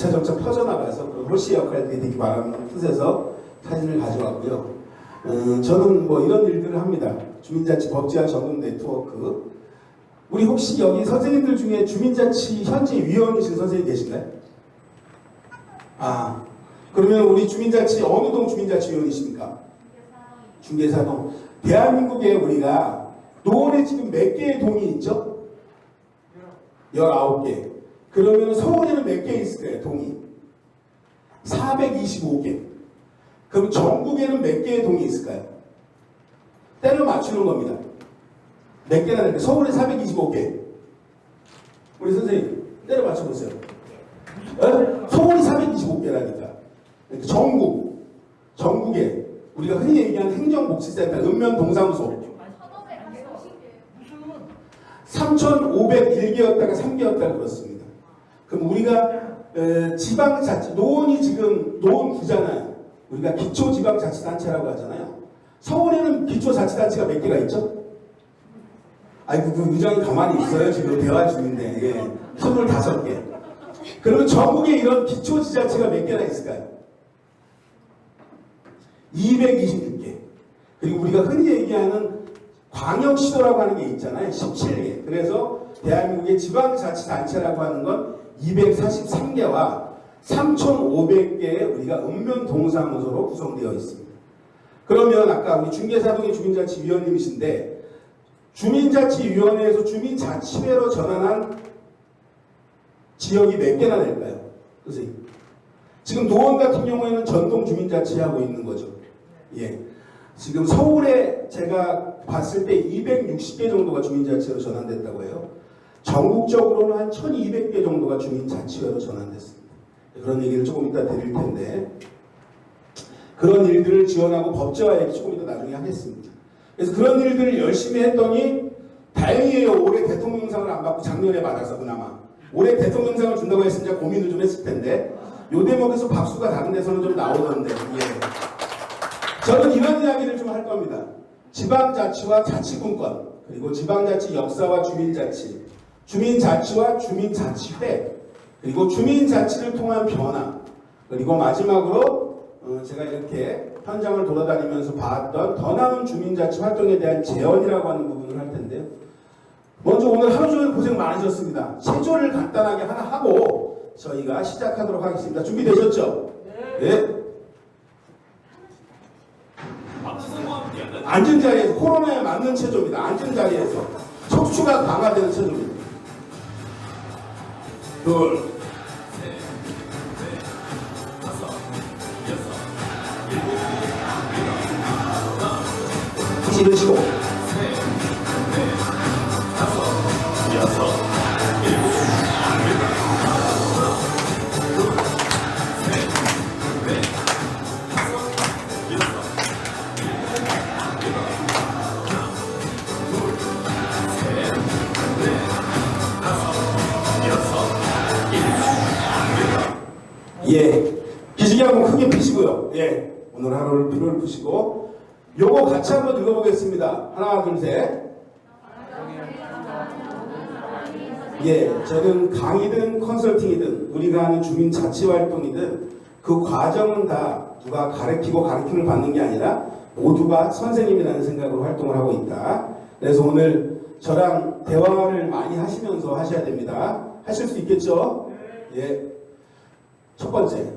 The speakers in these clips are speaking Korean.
점차 퍼져나가서 그 홀씨 역할들이 되기 바라는 뜻에서 사진을 가져왔고요. 저는 뭐 이런 일들을 합니다. 주민자치 법제화 점검 네트워크. 우리 혹시 여기 선생님들 중에 주민자치 현재 위원이신 선생님 계신가요? 아, 그러면 우리 주민자치 어느 동 주민자치 위원이십니까? 중계사동. 대한민국에 우리가 노원에 지금 몇 개의 동이 있죠? 19개. 그러면 서울에는 몇 개 있을까요? 동이? 425개. 그럼 전국에는 몇 개의 동이 있을까요? 때려 맞추는 겁니다. 몇 개나 될까요? 서울에 425개. 우리 선생님 때려 맞춰보세요. 서울이 425개라니까. 전국에 우리가 흔히 얘기하는 행정복지센터, 읍면동사무소 3,501개였다가 3개였다가 그렇습니다. 그럼 우리가 지방자치, 노원이 지금 노원구잖아요. 우리가 기초지방자치단체라고 하잖아요. 서울에는 기초자치단체가 몇 개가 있죠? 아이고, 그 의장이 가만히 있어요. 지금 대화 중인데. 예. 25개. 그러면 전국에 이런 기초지자체가 몇 개나 있을까요? 226개. 그리고 우리가 흔히 얘기하는 광역시도라고 하는 게 있잖아요. 17개. 그래서 대한민국의 지방자치단체라고 하는 건 243개와 3,500개의 우리가 읍면동사무소로 구성되어 있습니다. 그러면 아까 우리 중계사동의 주민자치위원님이신데 주민자치위원회에서 주민자치회로 전환한 지역이 몇 개나 될까요? 선생님. 지금 노원 같은 경우에는 전동 주민자치 하고 있는 거죠. 예. 지금 서울에 제가 봤을 때 260개 정도가 주민자치회로 전환됐다고 해요. 전국적으로는 한 1200개 정도가 주민자치회로 전환됐습니다. 그런 얘기를 조금 이따 드릴 텐데 그런 일들을 지원하고 법제화 얘기 조금 이따 나중에 하겠습니다. 그래서 그런 일들을 열심히 했더니 다행이에요. 올해 대통령상을 안 받고 작년에 받아서 그나마. 올해 대통령상을 준다고 했으면 제가 고민을 좀 했을 텐데 요 대목에서 박수가 다른 데서는 좀 나오던데 예. 저는 이런 이야기를 좀 할 겁니다. 지방자치와 자치분권 그리고 지방자치 역사와 주민자치 주민자치와 주민자치회 그리고 주민자치를 통한 변화 그리고 마지막으로 제가 이렇게 현장을 돌아다니면서 봤던 더 나은 주민자치 활동에 대한 제언이라고 하는 부분을 할 텐데요. 먼저 오늘 하루 종일 고생 많으셨습니다. 체조를 간단하게 하나 하고 저희가 시작하도록 하겠습니다. 준비되셨죠? 네. 앉은 자리에서 코로나에 맞는 체조입니다. 앉은 자리에서 척추가 강화되는 체조입니다. 둘, 셋, 넷, 다섯, 여섯, 일곱, 여덟, 다시 이러시고 셋, 넷, 다섯, 여섯, 일곱, 둘, 셋, 넷, 다섯, 여섯, 예, 기지개 한번 크게 펴시고요. 예, 오늘 하루를 피로를 푸시고 요거 같이 한번 읽어보겠습니다. 하나, 둘, 셋. 예, 저는 강의든 컨설팅이든 우리가 하는 주민자치활동이든 그 과정은 다 누가 가르치고 가르침을 받는 게 아니라 모두가 선생님이라는 생각으로 활동을 하고 있다. 그래서 오늘 저랑 대화를 많이 하시면서 하셔야 됩니다. 하실 수 있겠죠? 예. 첫 번째,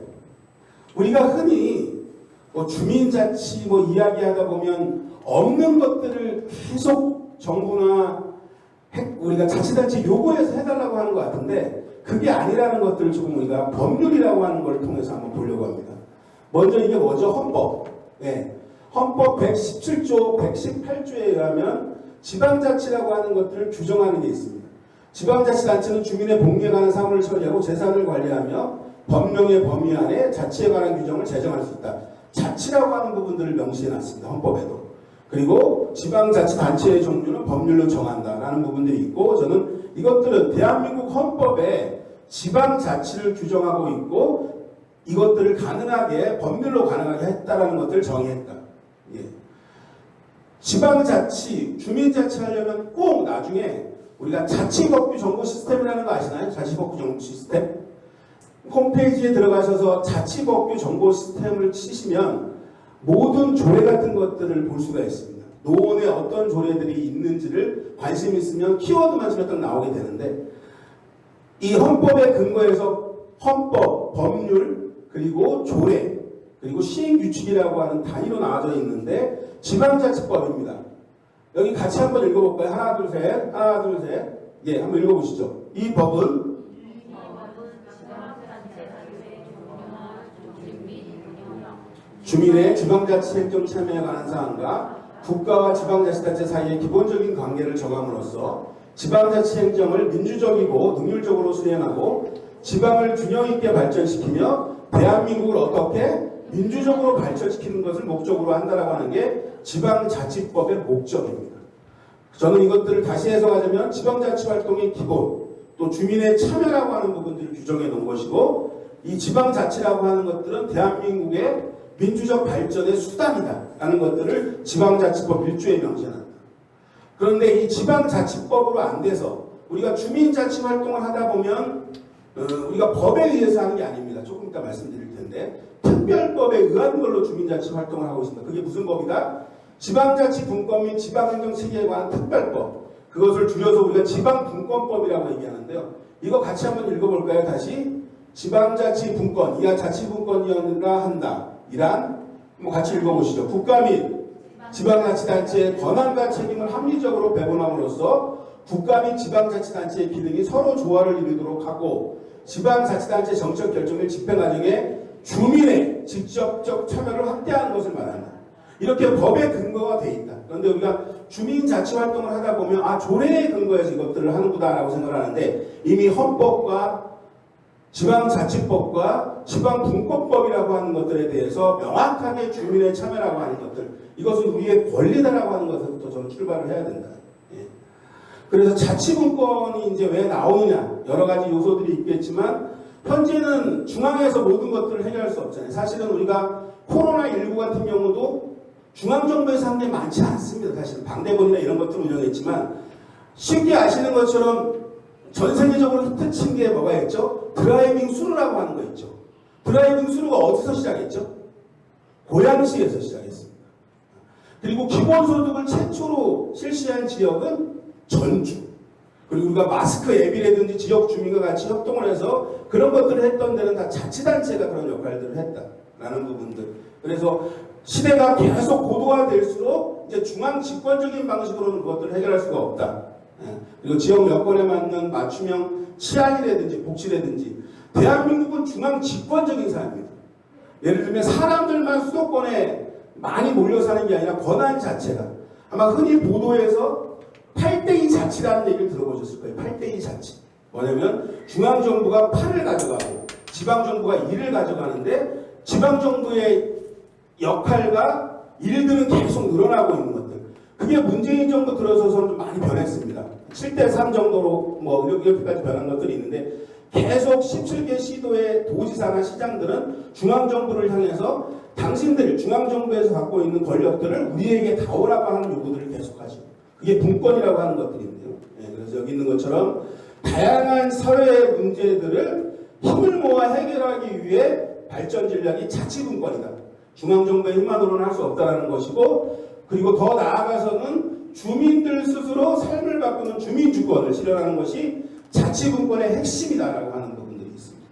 우리가 흔히 주민자치 이야기하다 보면 없는 것들을 계속 정부나 우리가 자치단체 요구해서 해달라고 하는 것 같은데 그게 아니라는 것들을 조금 우리가 법률이라고 하는 걸 통해서 한번 보려고 합니다. 먼저 이게 뭐죠? 헌법. 네. 헌법 117조, 118조에 의하면 지방자치라고 하는 것들을 규정하는 게 있습니다. 지방자치단체는 주민의 복리에 관한 사무를 처리하고 재산을 관리하며 법령의 범위 안에 자치에 관한 규정을 제정할 수 있다. 자치라고 하는 부분들을 명시해놨습니다. 헌법에도. 그리고 지방자치단체의 종류는 법률로 정한다라는 부분들이 있고 저는 이것들은 대한민국 헌법에 지방자치를 규정하고 있고 이것들을 가능하게 법률로 가능하게 했다라는 것들을 정의했다. 예. 지방자치, 주민자치 하려면 꼭 나중에 우리가 자치법규 정보 시스템이라는 거 아시나요? 자치법규 정보 시스템? 홈페이지에 들어가셔서 자치법규 정보 시스템을 치시면 모든 조례 같은 것들을 볼 수가 있습니다. 노원에 어떤 조례들이 있는지를 관심 있으면 키워드만 치면 딱 나오게 되는데, 이 헌법에 근거해서 헌법, 법률, 그리고 조례, 그리고 시행규칙이라고 하는 단위로 나와져 있는데 지방자치법입니다. 여기 같이 한번 읽어볼까요? 하나, 둘, 셋. 하나, 둘, 셋. 예, 한번 읽어보시죠. 이 법은 주민의 지방자치 행정 참여에 관한 사항과 국가와 지방자치단체 사이의 기본적인 관계를 정함으로써 지방자치 행정을 민주적이고 능률적으로 수행하고 지방을 균형 있게 발전시키며 대한민국을 어떻게 민주적으로 발전시키는 것을 목적으로 한다라고 하는 게 지방자치법의 목적입니다. 저는 이것들을 다시 해석하자면 지방자치 활동의 기본, 또 주민의 참여라고 하는 부분들을 규정해 놓은 것이고, 이 지방자치라고 하는 것들은 대한민국의 민주적 발전의 수단이다라는 것들을 지방자치법 1조에 명시합니다. 그런데 이 지방자치법으로 안 돼서 우리가 주민자치 활동을 하다 보면 우리가 법에 의해서 하는 게 아닙니다. 조금 이따 말씀드릴 텐데 특별법에 의한 걸로 주민자치 활동을 하고 있습니다. 그게 무슨 법이다? 지방자치 분권 및 지방행정 체계에 관한 특별법. 그것을 줄여서 우리가 지방분권법이라고 얘기하는데요. 이거 같이 한번 읽어볼까요? 다시. 지방자치 분권, 이하 자치분권위원회가 한다. 이란 같이 읽어보시죠. 국가 및 지방자치단체의 권한과 책임을 합리적으로 배분함으로써 국가 및 지방자치단체의 기능이 서로 조화를 이루도록 하고 지방자치단체 정책 결정을 집행 과정에 주민의 직접적 참여를 확대하는 것을 말한다. 이렇게 법에 근거가 돼 있다. 그런데 우리가 주민자치활동을 하다 보면 조례에 근거해서 이것들을 하는구나라고 생각을 하는데 이미 헌법과 지방자치법과 지방분권법이라고 하는 것들에 대해서 명확하게 주민의 참여라고 하는 것들, 이것은 우리의 권리다라고 하는 것부터 저는 출발을 해야 된다. 예. 그래서 자치분권이 이제 왜 나오느냐, 여러 가지 요소들이 있겠지만 현재는 중앙에서 모든 것들을 해결할 수 없잖아요. 사실은 우리가 코로나19 같은 경우도 중앙정부에서 한 게 많지 않습니다. 사실은 방대본이나 이런 것들을 운영했지만 쉽게 아시는 것처럼 전 세계적으로 히트친 게 뭐가 있죠? 드라이빙 스루라고 하는 거 있죠. 드라이빙 스루가 어디서 시작했죠? 고양시에서 시작했습니다. 그리고 기본소득을 최초로 실시한 지역은 전주. 그리고 우리가 마스크 앱이라든지 지역 주민과 같이 협동을 해서 그런 것들을 했던 데는 다 자치단체가 그런 역할들을 했다라는 부분들. 그래서 시대가 계속 고도화될수록 이제 중앙 집권적인 방식으로는 그것들을 해결할 수가 없다. 그리고 지역 여건에 맞는 맞춤형 치안이라든지 복지라든지 대한민국은 중앙 집권적인 사회입니다. 예를 들면 사람들만 수도권에 많이 몰려 사는 게 아니라 권한 자체가 아마 흔히 보도에서 8대2 자치라는 얘기를 들어보셨을 거예요. 8대2 자치. 뭐냐면 중앙정부가 8을 가져가고 지방정부가 2를 가져가는데 지방정부의 역할과 일들은 계속 늘어나고 있는 것들. 그게 문재인 정부 들어서서는 좀 많이 변했습니다. 7대3 정도로 이렇게까지 변한 것들이 있는데 계속 17개 시도의 도지사나 시장들은 중앙정부를 향해서 당신들 중앙정부에서 갖고 있는 권력들을 우리에게 다오라고 하는 요구들을 계속하죠. 그게 분권이라고 하는 것들인데요. 그래서 여기 있는 것처럼 다양한 사회의 문제들을 힘을 모아 해결하기 위해 발전 전략이 자치분권이다. 중앙정부의 힘만으로는 할 수 없다는 것이고, 그리고 더 나아가서는 주민들 스스로 삶을 바꾸는 주민주권을 실현하는 것이 자치분권의 핵심이다라고 하는 부분들이 있습니다.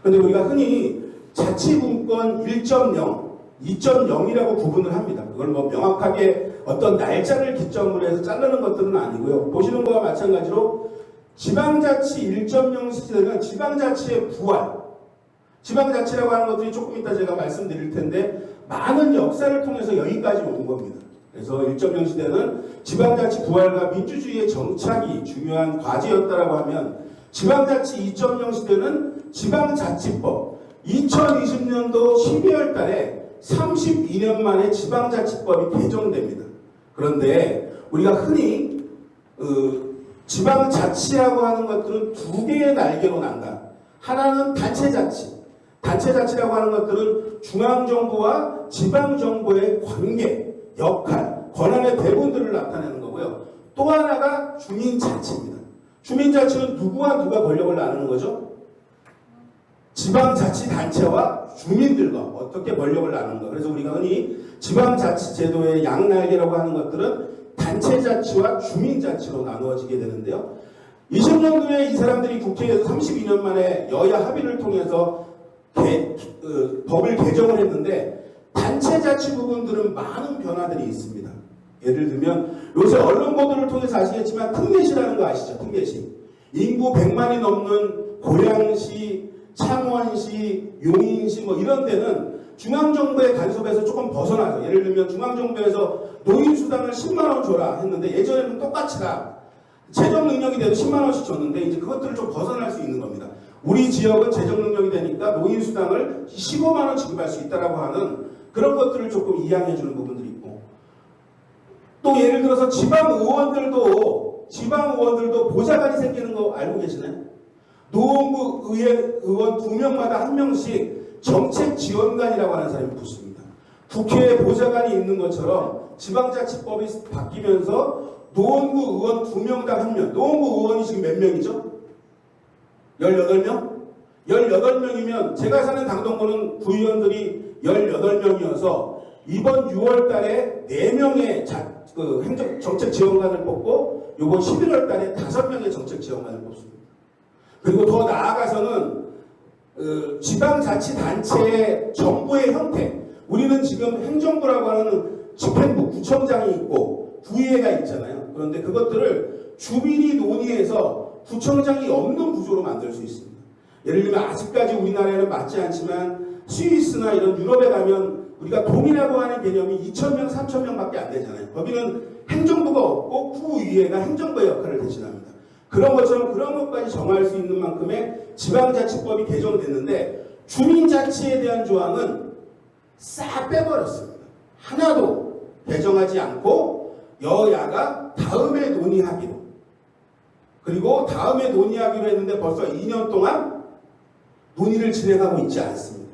그런데 우리가 흔히 자치분권 1.0, 2.0이라고 구분을 합니다. 그걸 뭐 명확하게 어떤 날짜를 기점으로 해서 자르는 것들은 아니고요. 보시는 거와 마찬가지로 지방자치 1.0 시대는 지방자치의 부활, 지방자치라고 하는 것들이 조금 이따 제가 말씀드릴 텐데 많은 역사를 통해서 여기까지 온 겁니다. 그래서 1.0 시대는 지방자치 부활과 민주주의의 정착이 중요한 과제였다라고 하면 지방자치 2.0 시대는 지방자치법 2020년도 12월 달에 32년 만에 지방자치법이 개정됩니다. 그런데 우리가 흔히 지방자치라고 하는 것들은 두 개의 날개로 난다. 하나는 단체자치. 단체자치라고 하는 것들은 중앙정부와 지방정부의 관계, 역할, 권한의 배분들을 나타내는 거고요. 또 하나가 주민자치입니다. 주민자치는 누구와 누가 권력을 나누는 거죠? 지방자치단체와 주민들과 어떻게 권력을 나누는가. 그래서 우리가 흔히 지방자치제도의 양날개라고 하는 것들은 단체자치와 주민자치로 나누어지게 되는데요. 20년도에 이 사람들이 국회에서 32년 만에 여야 합의를 통해서 법을 개정을 했는데 단체자치 부분들은 많은 변화들이 있습니다. 예를 들면 요새 언론 보도를 통해서 아시겠지만 특례시라는 거 아시죠? 특례시. 인구 100만이 넘는 고양시, 창원시, 용인시 뭐 이런 데는 중앙정부의 간섭에서 조금 벗어나서 예를 들면 중앙정부에서 노인수당을 10만원 줘라 했는데 예전에는 똑같이 다 재정 능력이 돼도 10만원씩 줬는데 이제 그것들을 좀 벗어날 수 있는 겁니다. 우리 지역은 재정 능력이 되니까 노인수당을 15만원 지급할 수 있다라고 하는 그런 것들을 조금 이양해 주는 부분들이 있고 또 예를 들어서 지방의원들도 보좌관이 생기는 거 알고 계시나요? 노원구 의원 2명마다 1명씩 정책지원관이라고 하는 사람이 붙습니다. 국회에 보좌관이 있는 것처럼 지방자치법이 바뀌면서 노원구 의원 2명당 1명. 노원구 의원이 지금 몇 명이죠? 18명? 18명이면 제가 사는 강동구는 구의원들이 18명이어서 이번 6월 달에 4명의 정책지원관을 뽑고 이번 11월 달에 5명의 정책지원관을 뽑습니다. 그리고 더 나아가서는 지방자치단체의 정부의 형태. 우리는 지금 행정부라고 하는 집행부, 구청장이 있고 구의회가 있잖아요. 그런데 그것들을 주민이 논의해서 구청장이 없는 구조로 만들 수 있습니다. 예를 들면 아직까지 우리나라에는 맞지 않지만 스위스나 이런 유럽에 가면 우리가 동이라고 하는 개념이 2,000명, 3,000명밖에 안 되잖아요. 거기는 행정부가 없고 구의회가 행정부의 역할을 대신합니다. 그런 것처럼 그런 것까지 정할 수 있는 만큼의 지방자치법이 개정됐는데 주민자치에 대한 조항은 싹 빼버렸습니다. 하나도 개정하지 않고 여야가 다음에 논의하기로 그리고 다음에 논의하기로 했는데 벌써 2년 동안 논의를 진행하고 있지 않습니다.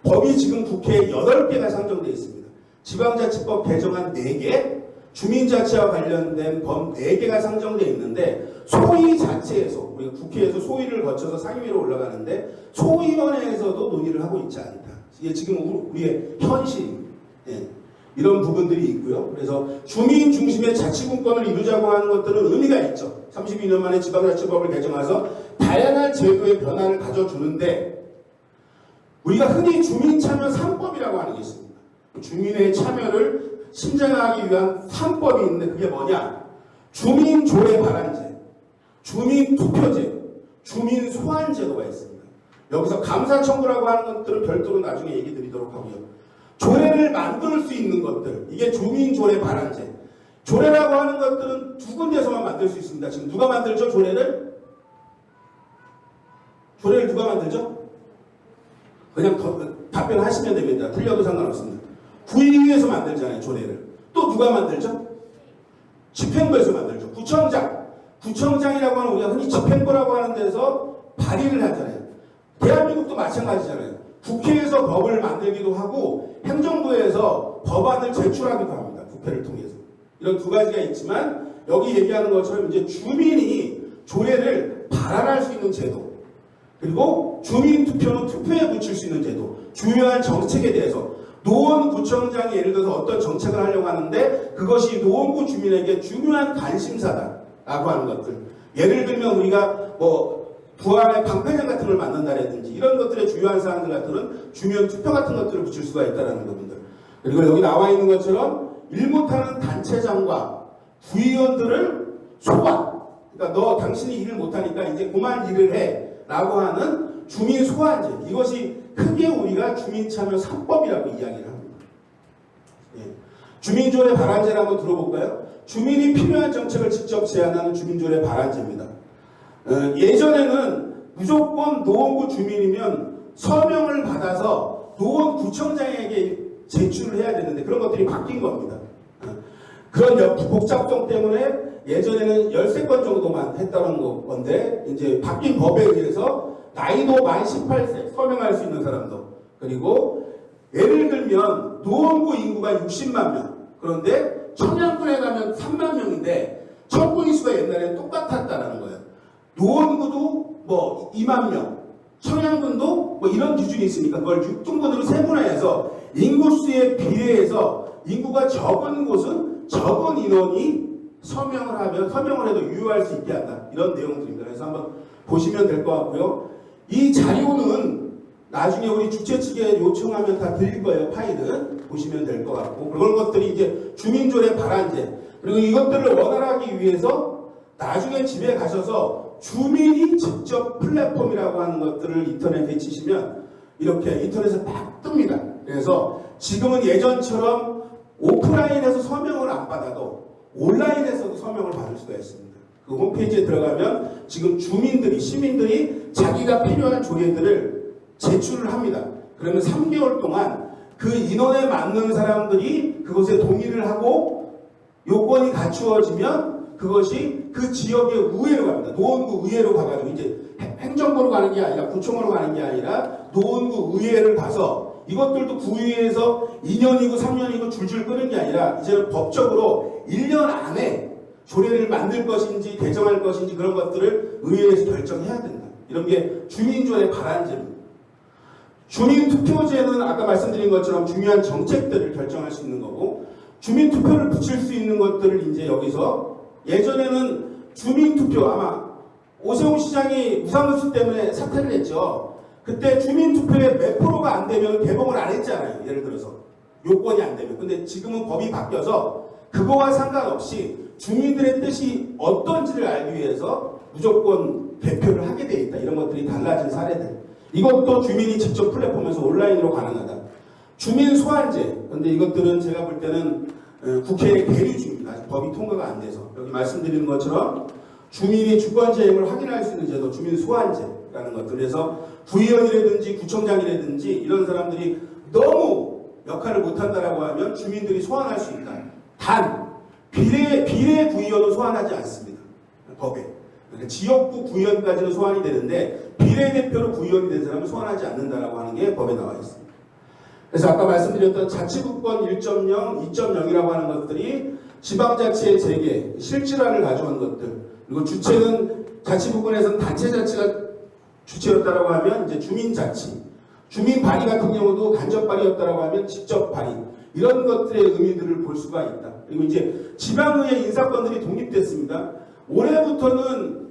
법이 지금 국회에 8개가 상정되어 있습니다. 지방자치법 개정안 4개, 주민자치와 관련된 법 4개가 상정되어 있는데 소위 자체에서 우리가 국회에서 소위를 거쳐서 상임위로 올라가는데 소위원회에서도 논의를 하고 있지 않다. 이게 지금 우리의 현실입니다. 예. 이런 부분들이 있고요. 그래서 주민 중심의 자치분권을 이루자고 하는 것들은 의미가 있죠. 32년 만에 지방자치법을 개정해서 다양한 제도의 변화를 가져주는데 우리가 흔히 주민참여 3법이라고 하는 게 있습니다. 주민의 참여를 신장하기 위한 3법이 있는데 그게 뭐냐? 주민조례 발안제, 주민투표제, 주민소환제도가 있습니다. 여기서 감사청구라고 하는 것들은 별도로 나중에 얘기 드리도록 하고요. 조례를 만들 수 있는 것들, 이게 주민조례 발안제. 조례라고 하는 것들은 2군데서만 만들 수 있습니다. 지금 누가 만들죠? 조례를 누가 만들죠? 그냥 답변하시면 됩니다. 틀려도 상관없습니다. 구의회에서 만들잖아요. 조례를. 또 누가 만들죠? 집행부에서 만들죠. 구청장이라고 하는 우리가 흔히 집행부라고 하는 데서 발의를 하잖아요. 대한민국도 마찬가지잖아요. 국회에서 법을 만들기도 하고 행정부에서 법안을 제출하기도 합니다. 국회를 통해서. 이런 2가지가 있지만 여기 얘기하는 것처럼 이제 주민이 조례를 발안할 수 있는 제도 그리고 주민투표는 투표에 붙일 수 있는 제도 중요한 정책에 대해서 노원구청장이 예를 들어서 어떤 정책을 하려고 하는데 그것이 노원구 주민에게 중요한 관심사다라고 하는 것들 예를 들면 우리가 부안에 방패장 같은 걸 만든다라든지 이런 것들의 주요한 사항들 같은 주민 투표 같은 것들을 붙일 수가 있다는 부분들 그리고 여기 나와 있는 것처럼 일 못하는 단체장과 구의원들을 소환 그러니까 당신이 일을 못하니까 이제 그만 일을 해 라고 하는 주민 소환제 이것이 크게 우리가 주민참여 3법이라고 이야기를 합니다. 예. 주민조례 발안제를 한번 들어볼까요? 주민이 필요한 정책을 직접 제안하는 주민조례 발안제입니다. 예전에는 무조건 노원구 주민이면 서명을 받아서 노원구청장에게 제출을 해야 되는데 그런 것들이 바뀐 겁니다. 그런 복잡성 때문에 예전에는 13건 정도만 했다는 건데 이제 바뀐 법에 의해서 나이도 만 18세 서명할 수 있는 사람도 그리고 예를 들면 노원구 인구가 60만 명 그런데 청양군에 가면 3만 명인데 청구인 수가 옛날에 똑같았다는 거예요. 노원구도 2만 명 청양군도 뭐 이런 기준이 있으니까 그걸 6등분으로 세분화해서 인구수에 비례해서 인구가 적은 곳은 적은 인원이 서명을 해도 유효할 수 있게 한다. 이런 내용들입니다. 그래서 한번 보시면 될 것 같고요. 이 자료는 나중에 우리 주최 측에 요청하면 다 드릴 거예요. 파일은 보시면 될 것 같고, 그런 것들이 이제 주민조례 발안제, 그리고 이것들을 원활하기 위해서 나중에 집에 가셔서 주민이 직접 플랫폼이라고 하는 것들을 인터넷에 치시면 이렇게 인터넷에 딱 뜹니다. 그래서 지금은 예전처럼 오프라인에서 서명을 안 받아도 온라인에서도 서명을 받을 수가 있습니다. 그 홈페이지에 들어가면 지금 주민들이, 시민들이 자기가 필요한 조례들을 제출을 합니다. 그러면 3개월 동안 그 인원에 맞는 사람들이 그것에 동의를 하고 요건이 갖추어지면 그것이 그 지역의 의회로 갑니다. 노원구 의회로 가가지고 이제 행정부로 가는 게 아니라 구청으로 가는 게 아니라 노원구 의회를 가서 이것들도 구의회에서 2년이고 3년이고 줄줄 끄는 게 아니라 이제는 법적으로 1년 안에 조례를 만들 것인지 개정할 것인지 그런 것들을 의회에서 결정해야 된다. 이런 게 주민조례 발안제입니다. 주민투표제는 아까 말씀드린 것처럼 중요한 정책들을 결정할 수 있는 거고, 주민투표를 붙일 수 있는 것들을 이제 여기서 예전에는 주민투표, 아마 오세훈 시장이 무상급수 때문에 사퇴를 했죠. 그때 주민투표에 몇 프로가 안 되면 개봉을 안 했잖아요. 예를 들어서 요건이 안 되면. 근데 지금은 법이 바뀌어서 그거와 상관없이 주민들의 뜻이 어떤지를 알기 위해서 무조건 개표를 하게 돼 있다. 이런 것들이 달라진 사례들. 이것도 주민이 직접 플랫폼에서 온라인으로 가능하다. 주민 소환제. 근데 이것들은 제가 볼 때는 국회에 계류 중입니다. 아직 법이 통과가 안 돼서. 여기 말씀드리는 것처럼 주민이 주권자임을 확인할 수 있는 제도, 주민 소환제라는 것들. 그래서 구의원이라든지 구청장이라든지 이런 사람들이 너무 역할을 못한다라고 하면 주민들이 소환할 수 있다. 단 비례 구의원은 소환하지 않습니다. 법에. 그러니까 지역구 구의원까지는 소환이 되는데 비례대표로 구의원이 된 사람은 소환하지 않는다라고 하는 게 법에 나와 있습니다. 그래서 아까 말씀드렸던 자치구권 1.0, 2.0이라고 하는 것들이 지방자치의 재개, 실질화를 가져온 것들, 그리고 주체는 자치구권에서는 단체자치가 주체였다라고 하면 이제 주민자치, 주민 발의 같은 경우도 간접 발의였다라고 하면 직접 발의, 이런 것들의 의미들을 볼 수가 있다. 그리고 이제 지방의회 인사권들이 독립됐습니다. 올해부터는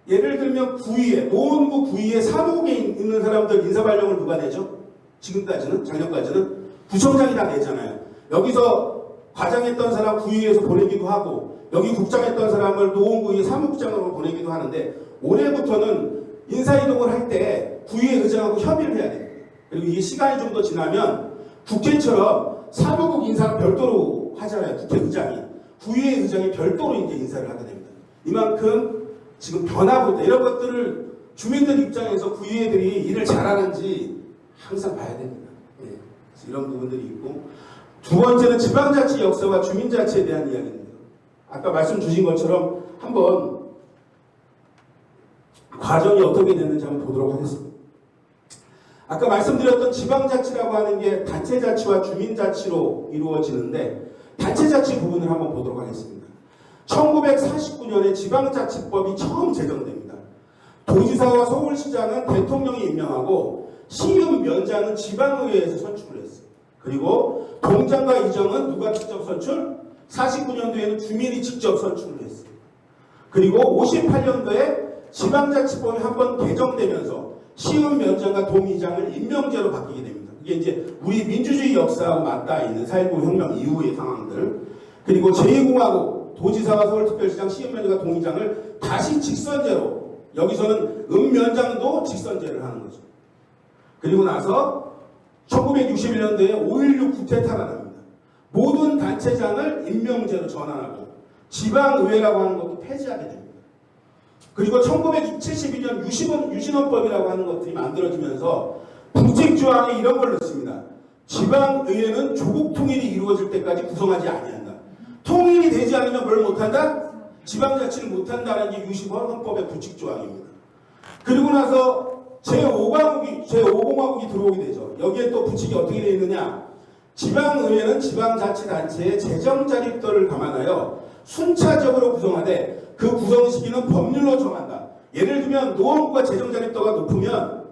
예를 들면 구의회, 노원구 구의회 사무국에 있는 사람들 인사 발령을 누가 내죠? 지금까지는, 작년까지는 구청장이 다 내잖아요. 여기서 과장했던 사람 구의회에서 보내기도 하고, 여기 국장했던 사람을 노원구의회 사무국장으로 보내기도 하는데, 올해부터는 인사이동을 할 때 구의회 의장하고 협의를 해야 됩니다. 그리고 이게 시간이 좀 더 지나면 국회처럼 사무국 인사는 별도로 하잖아요. 국회의장이. 구의회 의장이 별도로 이제 인사를 하게 됩니다. 이만큼 지금 변하고 있다. 이런 것들을 주민들 입장에서 구의회들이 일을 잘하는지 항상 봐야 됩니다. 예. 이런 부분들이 있고, 두 번째는 지방자치 역사와 주민자치에 대한 이야기입니다. 아까 말씀 주신 것처럼 한번 과정이 어떻게 됐는지 한번 보도록 하겠습니다. 아까 말씀드렸던 지방자치라고 하는 게 단체자치와 주민자치로 이루어지는데, 단체자치 부분을 한번 보도록 하겠습니다. 1949년에 지방자치법이 처음 제정됩니다. 도지사와 서울시장은 대통령이 임명하고 시의원면장은 지방의회에서 선출을 했어요. 그리고 동장과 이정은 누가 직접 선출? 49년도에는 주민이 직접 선출을 했어요. 그리고 58년도에 지방자치법이 한번 개정되면서 시의원면장과 동의장을 임명제로 바뀌게 됩니다. 이게 이제 우리 민주주의 역사하고 맞닿아 있는 4.19 혁명 이후의 상황들. 그리고 제2공화국 도지사와 서울특별시장, 시의원면장과 동의장을 다시 직선제로, 여기서는 읍면장도 직선제를 하는 거죠. 그리고 나서 1961년도에 5.16 쿠데타가 납니다. 모든 단체장을 임명제로 전환하고 지방의회라고 하는 것도 폐지하게 됩니다. 그리고 1972년 유신헌법이라고 하는 것들이 만들어지면서 부칙조항에 이런 걸 넣습니다. 지방의회는 조국 통일이 이루어질 때까지 구성하지 아니한다. 통일이 되지 않으면 뭘 못한다? 지방자치를 못한다는 게 유신헌법의 부칙조항입니다. 그리고 나서 제5공화국이 들어오게 되죠. 여기에 또 부칙이 어떻게 되어 있느냐? 지방의회는 지방자치단체의 재정자립도를 감안하여 순차적으로 구성하되 그 구성 시기는 법률로 정한다. 예를 들면 노원구가 재정자립도가 높으면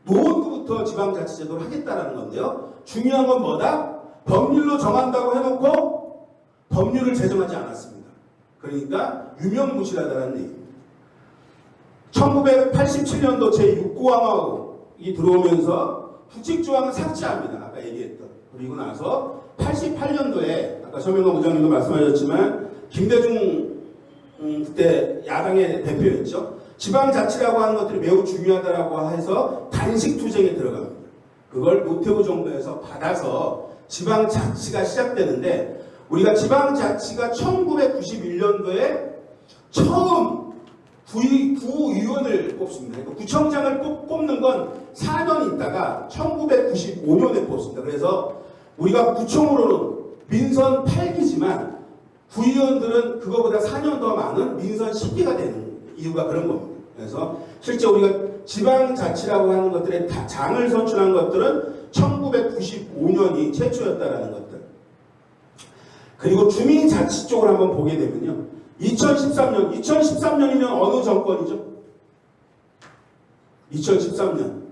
노원구부터 지방자치제도를 하겠다라는 건데요. 중요한 건 뭐다? 법률로 정한다고 해놓고 법률을 제정하지 않았습니다. 그러니까 유명무실하다는 얘기입니다. 1987년도 제6구항이 들어오면서 부칙조항을 삭제합니다. 아까 얘기했던. 그리고 나서 88년도에 아까 서명관 부장님도 말씀하셨지만 김대중 그때 야당의 대표였죠. 지방자치라고 하는 것들이 매우 중요하다고 해서 단식투쟁에 들어갑니다. 그걸 노태우 정부에서 받아서 지방자치가 시작되는데 우리가 지방자치가 1991년도에 처음 구의원을 뽑습니다. 그러니까 구청장을 뽑는 건 4년 있다가 1995년에 뽑습니다. 그래서 우리가 구청으로는 민선 8기지만 구의원들은 그거보다 4년 더 많은 민선 10기가 되는 이유가 그런 겁니다. 그래서 실제 우리가 지방자치라고 하는 것들의 장을 선출한 것들은 1995년이 최초였다라는 것들. 그리고 주민자치 쪽을 한번 보게 되면요. 2013년이면 어느 정권이죠? 2013년.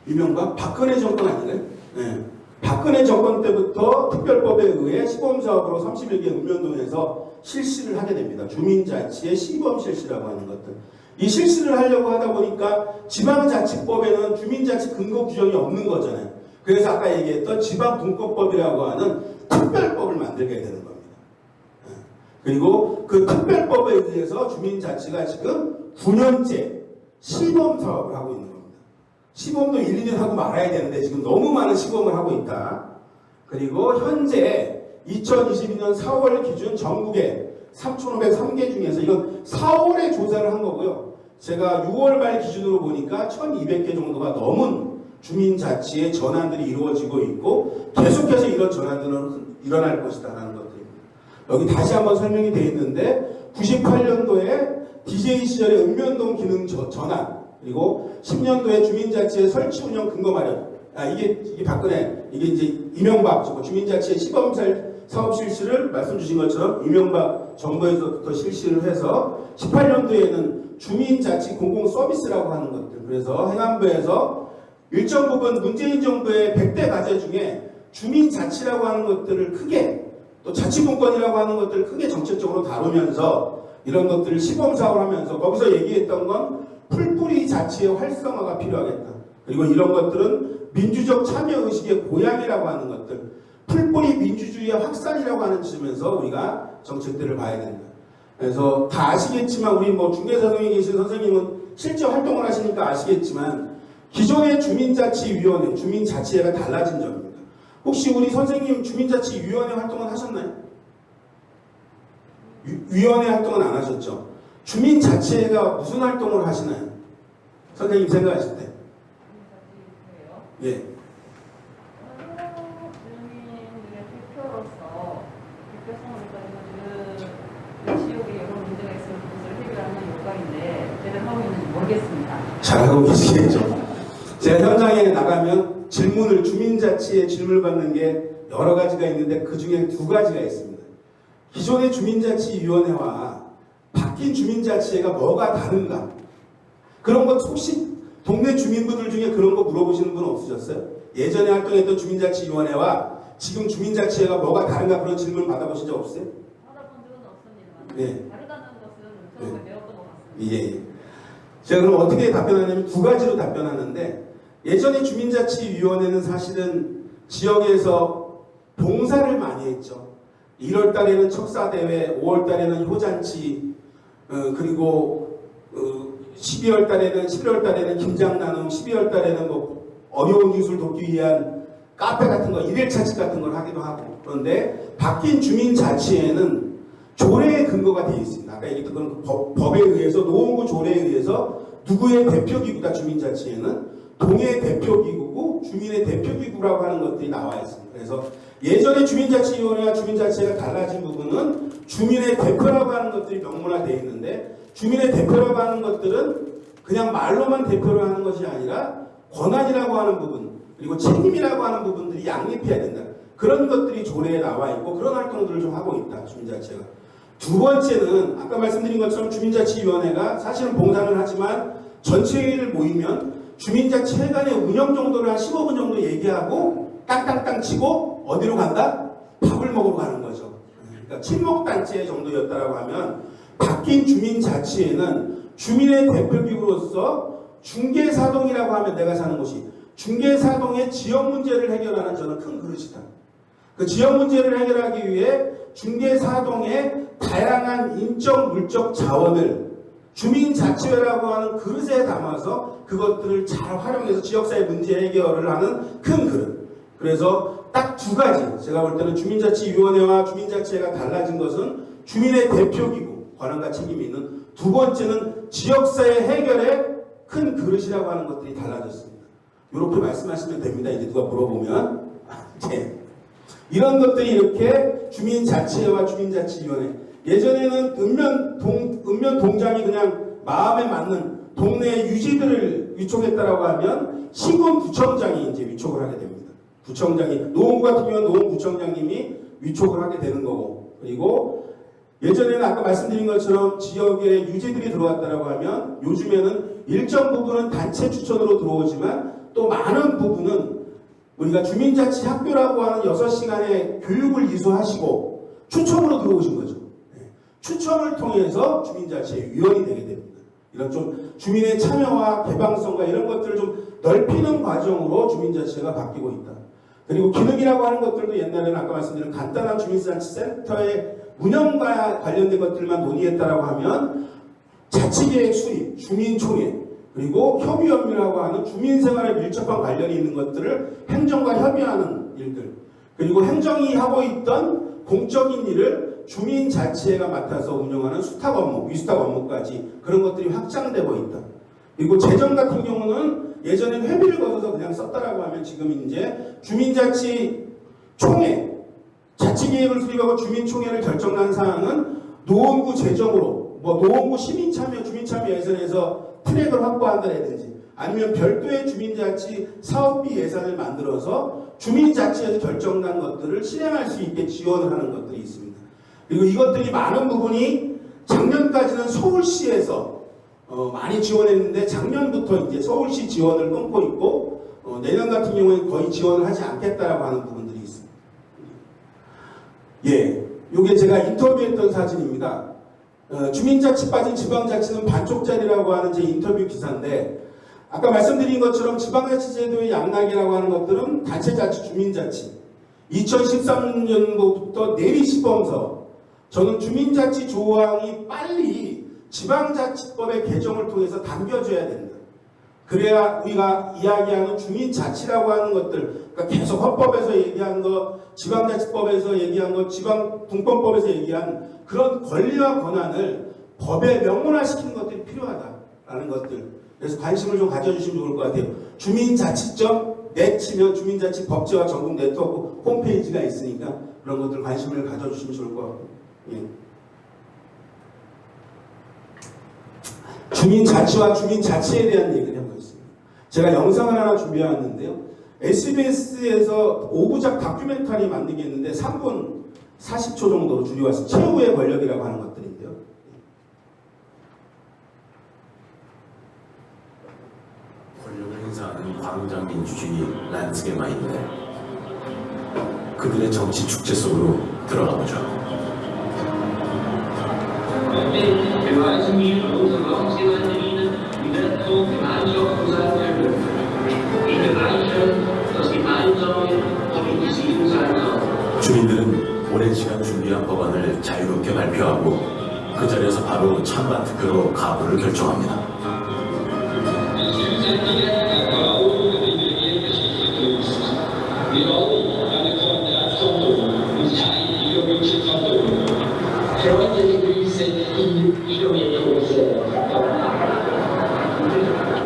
이명박? 박근혜 정권 아니에요? 네. 박근혜 정권 때부터 특별법에 의해 시범사업으로 31개 읍면동에서 실시를 하게 됩니다. 주민자치의 시범 실시라고 하는 것들. 이 실시를 하려고 하다 보니까 지방자치법에는 주민자치 근거 규정이 없는 거잖아요. 그래서 아까 얘기했던 지방분권법이라고 하는 특별법을 만들게 되는 겁니다. 그리고 그 특별법에 의해서 주민자치가 지금 9년째 시범사업을 하고 있는 겁니다. 시범도 1, 2년 하고 말아야 되는데 지금 너무 많은 시범을 하고 있다. 그리고 현재 2022년 4월 기준 전국에 3,503개 중에서 이건 4월에 조사를 한 거고요. 제가 6월 말 기준으로 보니까 1,200개 정도가 넘은 주민자치의 전환들이 이루어지고 있고 계속해서 이런 전환들은 일어날 것이다라는 것들입니다. 여기 다시 한번 설명이 되어 있는데 98년도에 DJ 시절의 읍면동 기능 전환 그리고 10년도에 주민자치의 설치 운영 근거 마련. 이게 박근혜, 이게 이제 이명박 주민자치의 시범 사업 실시를 말씀 주신 것처럼 이명박 정부에서부터 실시를 해서 18년도에는 주민자치 공공 서비스라고 하는 것들. 그래서 행안부에서 일정 부분 문재인 정부의 100대 과제 중에 주민자치라고 하는 것들을 크게 또 자치분권이라고 하는 것들을 크게 정책적으로 다루면서 이런 것들을 시범사업을 하면서 거기서 얘기했던 건 풀뿌리 자치의 활성화가 필요하겠다. 그리고 이런 것들은 민주적 참여의식의 고양이라고 하는 것들, 풀뿌리 민주주의의 확산이라고 하는 지점에서 우리가 정책들을 봐야 된다. 그래서 다 아시겠지만 우리 중개사동에 계신 선생님은 실제 활동을 하시니까 아시겠지만 기존의 주민자치위원회, 주민자치회가 달라진 점입니다. 혹시 우리 선생님 주민자치위원회 활동은 하셨나요? 위원회 활동은 안 하셨죠? 주민자치회가 무슨 활동을 하시나요? 선생님 생각하실 때. 예. 주민들의 대표로서 대표성을 가지고 지역에 여러 문제가 있으면 그것을 해결하는 역할인데 제대로 하고 있는지 모르겠습니다. 잘하고 계시겠죠. 제가 현장에 나가면 주민자치에 질문을 받는 게 여러 가지가 있는데 그 중에 두 가지가 있습니다. 기존의 주민자치위원회와 바뀐 주민자치회가 뭐가 다른가? 그런 것 혹시 동네 주민분들 중에 그런 거 물어보시는 분 없으셨어요? 예전에 활동했던 주민자치위원회와 지금 주민자치회가 뭐가 다른가 그런 질문 받아보신 적 없어요? 받아본 적은 없습니다. 네. 다르다는 것은 처음에 배웠던 것 같습니다. 예. 제가 그럼 어떻게 답변하냐면 두 가지로 답변하는데 예전에 주민자치위원회는 사실은 지역에서 봉사를 많이 했죠. 1월 달에는 척사대회, 5월 달에는 효잔치, 그리고 12월 달에는, 11월 달에는 김장 나눔, 12월 달에는 어려운 이웃을 돕기 위한 카페 같은 거, 일일차집 같은 걸 하기도 하고. 그런데 바뀐 주민자치회는 조례의 근거가 되어 있습니다. 아까 얘기했던 그런 법에 의해서, 노원구 조례에 의해서 누구의 대표기구다 주민자치회는 동의 대표기구고 주민의 대표기구라고 하는 것들이 나와 있습니다. 그래서 예전에 주민자치위원회와 주민자치회가 달라진 부분은 주민의 대표라고 하는 것들이 명문화되어 있는데 주민의 대표라고 하는 것들은 그냥 말로만 대표를 하는 것이 아니라 권한이라고 하는 부분 그리고 책임이라고 하는 부분들이 양립해야 된다. 그런 것들이 조례에 나와 있고 그런 활동들을 좀 하고 있다. 주민자치회가. 두 번째는 아까 말씀드린 것처럼 주민자치위원회가 사실은 봉사를 하지만 전체 회의를 모이면 주민자치회관의 운영 정도를 한 15분 정도 얘기하고 땅땅땅 치고 어디로 간다? 밥을 먹으러 가는 거죠. 그러니까 친목단체 정도였다라고 하면 바뀐 주민자치회는 주민의 대표기구로서 중개사동이라고 하면 내가 사는 곳이 중개사동의 지역 문제를 해결하는 저는 큰 그릇이다. 그 지역 문제를 해결하기 위해 중개사동의 다양한 인적, 물적 자원을 주민자치회라고 하는 그릇에 담아서 그것들을 잘 활용해서 지역사회 문제 해결을 하는 큰 그릇. 그래서 딱 두 가지. 제가 볼 때는 주민자치위원회와 주민자치회가 달라진 것은 주민의 대표기구, 권한과 책임이 있는 두 번째는 지역사회 해결의 큰 그릇이라고 하는 것들이 달라졌습니다. 이렇게 말씀하시면 됩니다. 이제 누가 물어보면. 이런 것들이 이렇게 주민자치회와 주민자치위원회. 예전에는 읍면 동장이 그냥 마음에 맞는 동네 유지들을 위촉했다라고 하면 시군구청장이 이제 위촉을 하게 됩니다. 구청장이 노원구 같은 경우는 노원구청장님이 위촉을 하게 되는 거고, 그리고 예전에는 아까 말씀드린 것처럼 지역에 유지들이 들어왔다라고 하면 요즘에는 일정 부분은 단체 추천으로 들어오지만 또 많은 부분은 우리가 주민자치학교라고 하는 6시간의 교육을 이수하시고 추첨으로 들어오신 거죠. 추첨을 통해서 주민자치의 위원이 되게 됩니다. 이런 좀 주민의 참여와 개방성과 이런 것들을 좀 넓히는 과정으로 주민자치가 바뀌고 있다. 그리고 기능이라고 하는 것들도 옛날에는 아까 말씀드린 간단한 주민자치센터의 운영과 관련된 것들만 논의했다라고 하면 자치계획 수립, 주민총회, 그리고 협의협의라고 하는 주민생활에 밀접한 관련이 있는 것들을 행정과 협의하는 일들, 그리고 행정이 하고 있던 공적인 일을 주민자치회가 맡아서 운영하는 수탁 업무, 위수탁 업무까지 그런 것들이 확장되고 있다. 그리고 재정 같은 경우는 예전엔 회비를 걷어서 그냥 썼다라고 하면 지금 이제 주민자치 총회, 자치계획을 수립하고 주민총회를 결정한 사항은 노원구 재정으로, 노원구 시민참여, 주민참여 예산에서 트랙을 확보한다라든지 아니면 별도의 주민자치 사업비 예산을 만들어서 주민자치에서 결정난 것들을 실행할 수 있게 지원을 하는 것들이 있습니다. 그리고 이것들이 많은 부분이 작년까지는 서울시에서 많이 지원했는데 작년부터 이제 서울시 지원을 끊고 있고 내년 같은 경우에는 거의 지원을 하지 않겠다라고 하는 부분들이 있습니다. 이게 제가 인터뷰했던 사진입니다. 주민자치 빠진 지방자치는 반쪽짜리라고 하는 제 인터뷰 기사인데 아까 말씀드린 것처럼 지방자치 제도의 양락이라고 하는 것들은 단체자치, 주민자치 2013년도부터 내리 시범서 저는 주민자치 조항이 빨리 지방자치법의 개정을 통해서 당겨져야 된다. 그래야 우리가 이야기하는 주민자치라고 하는 것들, 그러니까 계속 헌법에서 얘기한 거, 지방자치법에서 얘기한 거, 지방분권법에서 얘기한 그런 권리와 권한을 법에 명문화시키는 것들이 필요하다라는 것들. 그래서 관심을 좀 가져주시면 좋을 것 같아요. 주민자치점 넷 치면 주민자치 법제화 전국 네트워크 홈페이지가 있으니까 그런 것들 관심을 가져주시면 좋을 것 같고. 주민자치와 주민자치에 대한 얘기를 하고 있습니다. 제가 영상을 하나 준비해왔는데요. SBS에서 5부작 다큐멘터리 만든 게 있는데 3분 40초 정도로 줄여왔어요. 최후의 권력이라고 하는 것들인데요. 권력을 행사하는 광장 민주주의 란스케 마인드. 그들의 정치 축제 속으로 들어가 보죠. 주민들은 오랜 시간 준비한 법안을 자유롭게 발표하고 그 자리에서 바로 찬반 투표로 가부를 결정합니다.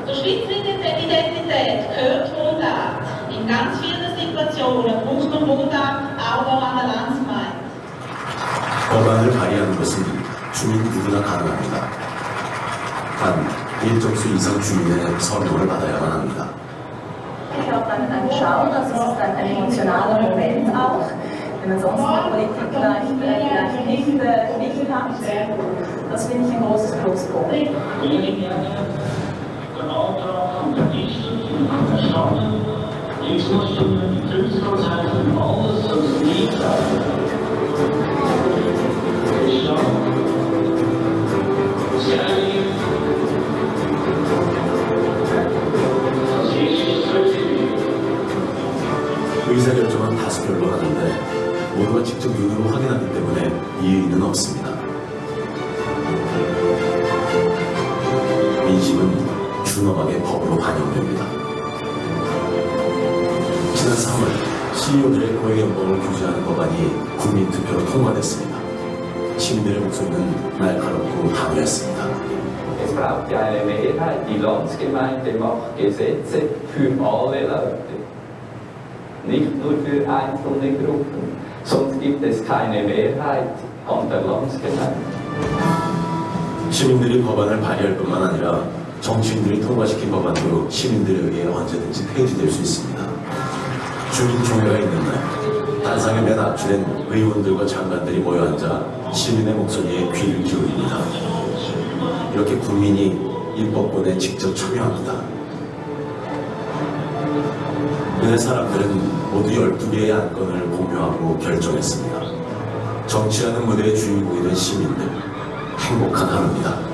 Zur schweizweiten Identität gehört Wohnort. In ganz vielen Situationen braucht man Wohnort auch an der Landsgemeinde. 법안을 발의하는 것은 주민 누구나 가능합니다. 단 일정수 이상 주민의 서명을 받아야만 합니다. Ich habe dann schauen, das ist dann ein emotionaler Moment auch. wenn man sonst in der Politik vielleicht nicht Wichtig hat. Das finde ich ein großes Pluspunkt. Jetzt musst du mit Künstler sein, alles was nicht 의사결정은 다수결로 하는데 모두가 직접 눈으로 확인하기 때문에 이의는 없습니다. 민심은 준엄하게 법으로 반영됩니다. 지난 3월 CEO들의 고액 연봉을 규제하는 법안이 국민투표로 통과됐습니다. 시민들의 목소리는 날카롭고 강했습니다. Es braucht ja eine Mehrheit. Die Landsgemeinde macht Gesetze für alle Leute, nicht nur für einzelne Gruppen. Sonst gibt es keine Mehrheit an der Landsgemeinde. 시민들이 법안을 발의할 뿐만 아니라 정치인들이 통과시킨 법안도 시민들에 의해 언제든지 폐지될 수 있습니다. 주민총회가 있는 날 단상에 맨 앞줄엔 의원들과 장관들이 모여 앉아 시민의 목소리에 귀를 기울입니다. 이렇게 국민이 입법권에 직접 참여합니다. 그 사람들은 모두 12개의 안건을 공유하고 결정했습니다. 정치라는 무대의 주인공이 된 시민들, 행복한 하루입니다.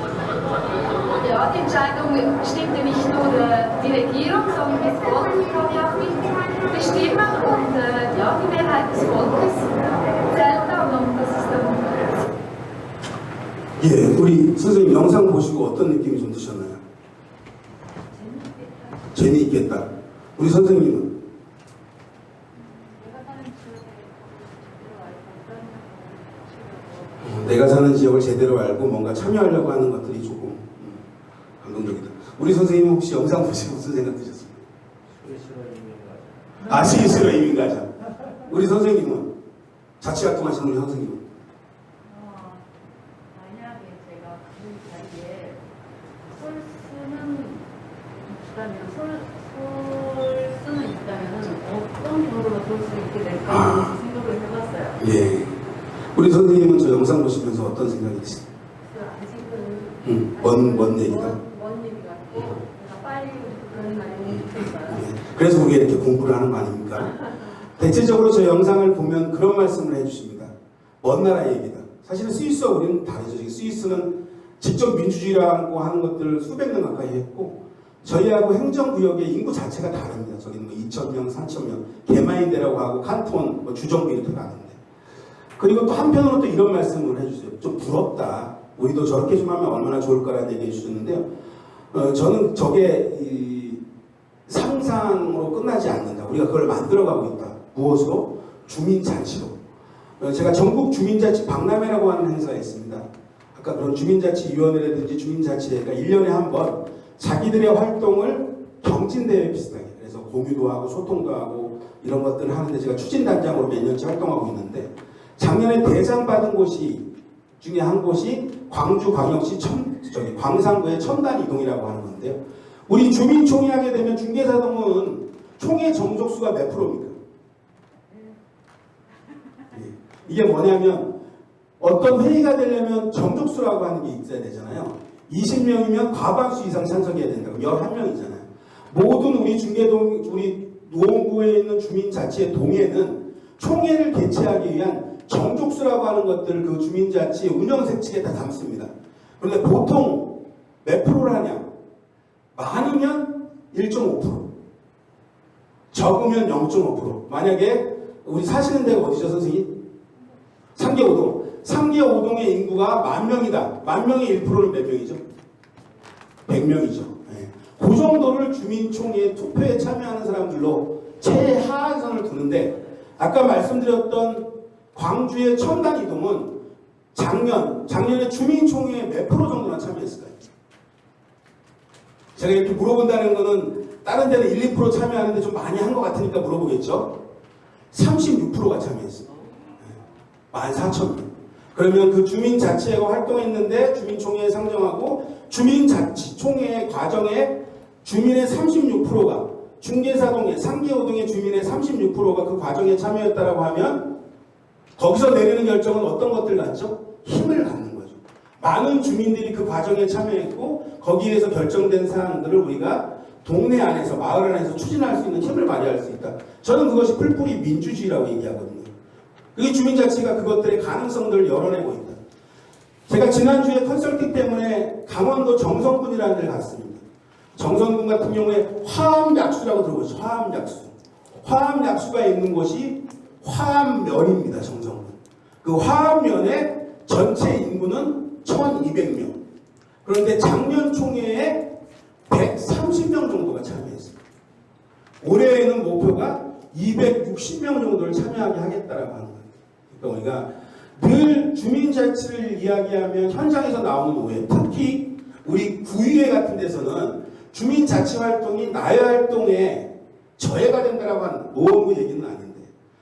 Ja, die Entscheidung bestimmte nicht nur die Regierung, sondern das Volk kann ja auch mitbestimmen. Und ja, die Mehrheit des Volkes zählt dann und das ist dann. 예, 우리 선생님 영상 보시고 어떤 느낌이 좀 드셨나요? 재미있겠다. 우리 선생님은? 내가 사는 지역을 제대로 알고 뭔가 참여하려고 하는 것들이 조금 감동적이다. 우리 선생님 혹시 영상 보시고 무슨 생각 드셨어요? 스위스로 이민 가자. 우리 선생님은? 자치활동하시는 우리 선생님은? 만약에 제가 그 자리에 설 수는 있다면 어떤 경로로 설 수 있게 될까 생각을 해봤어요. 예. 우리 선생님은 저 영상 보시면서 어떤 생각이 드세요? 아직은 먼 얘기다. 먼 얘기 같고 내가 빨리 그런 날이 오면 좋겠어요. 예. 그래서 우리가 이렇게 공부를 하는 거 아닙니까? 대체적으로 저 영상을 보면 그런 말씀을 해주십니다. 먼 나라 얘기다. 사실은 스위스와 우리는 다르죠. 스위스는 직접 민주주의라고 하는 것들을 수백 년 가까이 했고 저희하고 행정구역의 인구 자체가 다릅니다. 저기는 뭐 2,000명, 3,000명, 개마인대라고 하고 칸톤, 뭐 주정부 이렇게 가는데. 그리고 또 한편으로 또 이런 말씀을 해주세요. 좀 부럽다. 우리도 저렇게 좀 하면 얼마나 좋을까라는 얘기 해주셨는데요. 저는 저게 상상으로 끝나지 않는다. 우리가 그걸 만들어가고 있다. 무엇으로? 주민자치로. 제가 전국 주민자치 박람회라고 하는 행사가 있습니다. 아까 그런 주민자치위원회라든지 주민자치회가 1년에 한 번 자기들의 활동을 경진대회 비슷하게 그래서 공유도 하고 소통도 하고 이런 것들을 하는데 제가 추진단장으로 몇 년째 활동하고 있는데 작년에 대상 받은 곳이 중에 한 곳이 광주광역시 광산구의 첨단이동이라고 하는 건데요. 우리 주민총회 하게 되면 중개사동은 총회 정족수가 몇 프로입니까? 이게 뭐냐면 어떤 회의가 되려면 정족수라고 하는 게 있어야 되잖아요. 20명이면 과반수 이상 찬성해야 된다고 11명이잖아요. 모든 우리 중계동 우리 노원구에 있는 주민자치의 동에는 총회를 개최하기 위한 정족수라고 하는 것들을 그 주민자치 운영색칙에 다 담습니다. 그런데 보통 몇 프로를 하냐? 많으면 1.5%, 적으면 0.5%. 만약에 우리 사시는 데가 어디죠, 선생님? 상계오동. 상계오동의 인구가 10,000명이다. 10,000명의 1%는 몇 명이죠? 100명이죠. 네. 그 정도를 주민총회 투표에 참여하는 사람들로 최하한선을 두는데 아까 말씀드렸던 광주의 첨단이동은 작년에 주민총회에 몇 프로 정도나 참여했을까요? 제가 이렇게 물어본다는 거는 다른 데는 1, 2% 참여하는데 좀 많이 한 것 같으니까 물어보겠죠? 36%가 참여했어요. 14,000명. 그러면 그 주민자치회가 활동했는데 주민총회에 상정하고 주민자치총회 과정에 주민의 36%가 중개사동의 상계오동의 주민의 36%가 그 과정에 참여했다라고 하면 거기서 내리는 결정은 어떤 것들 같죠? 힘을 갖는 거죠. 많은 주민들이 그 과정에 참여했고 거기에서 결정된 사항들을 우리가 동네 안에서 마을 안에서 추진할 수 있는 힘을 발휘할 수 있다. 저는 그것이 풀뿌리 민주주의라고 얘기하거든요. 이 주민자치가 그것들의 가능성들을 열어내고 있다. 제가 지난주에 컨설팅 때문에 강원도 정선군이라는 데를 갔습니다. 정선군 같은 경우에 화암약수라고 들어보죠. 화암약수. 화암약수가 있는 곳이 화암면입니다. 정선군. 그 화암면의 전체 인구는 1200명. 그런데 작년 총회에 130명 정도가 참여했습니다. 올해에는 목표가 260명 정도를 참여하게 하겠다라고 하는 거예요. 그러니까 우리가 늘 주민자치를 이야기하면 현장에서 나오는 오해, 특히 우리 구의회 같은 데서는 주민자치 활동이 나의 활동에 저해가 된다라고 하는 노원구 얘기는 아닌데,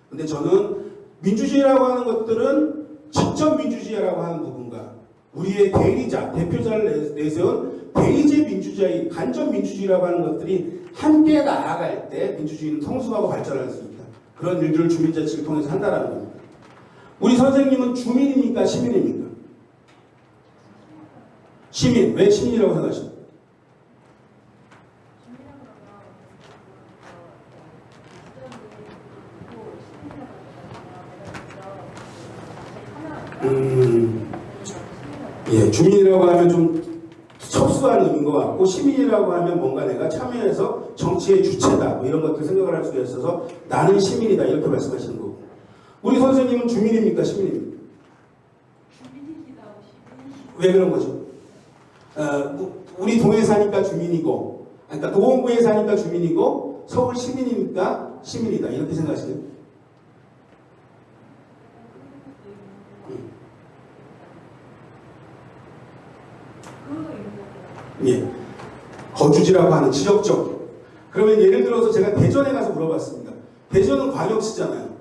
근데 저는 민주주의라고 하는 것들은 직접 민주주의라고 하는 부분과 우리의 대리자, 대표자를 내세운 대의제 민주주의, 간접 민주주의라고 하는 것들이 함께 나아갈 때 민주주의는 성숙하고 발전할 수 있다. 그런 일들을 주민자치를 통해서 한다는 겁니다. 우리 선생님은 주민입니까? 시민입니까? 시민. 왜 시민이라고 생각하십니까? 예, 주민이라고 하면 좀 섭수한 의미인 것 같고, 시민이라고 하면 뭔가 내가 참여해서 정치의 주체다, 뭐 이런 것들 생각을 할 수가 있어서 나는 시민이다, 이렇게 말씀하시는 거고. 우리 선생님은 주민입니까? 시민입니까? 주민이기도 하고 왜 그런 거죠? 우리 동에 사니까 주민이고, 그러니까 노원구에 사니까 주민이고, 서울 시민이니까 시민이다, 이렇게 생각하시네요. 예, 거주지라고 하는 지역적. 그러면 예를 들어서 제가 대전에 가서 물어봤습니다. 대전은 광역시잖아요.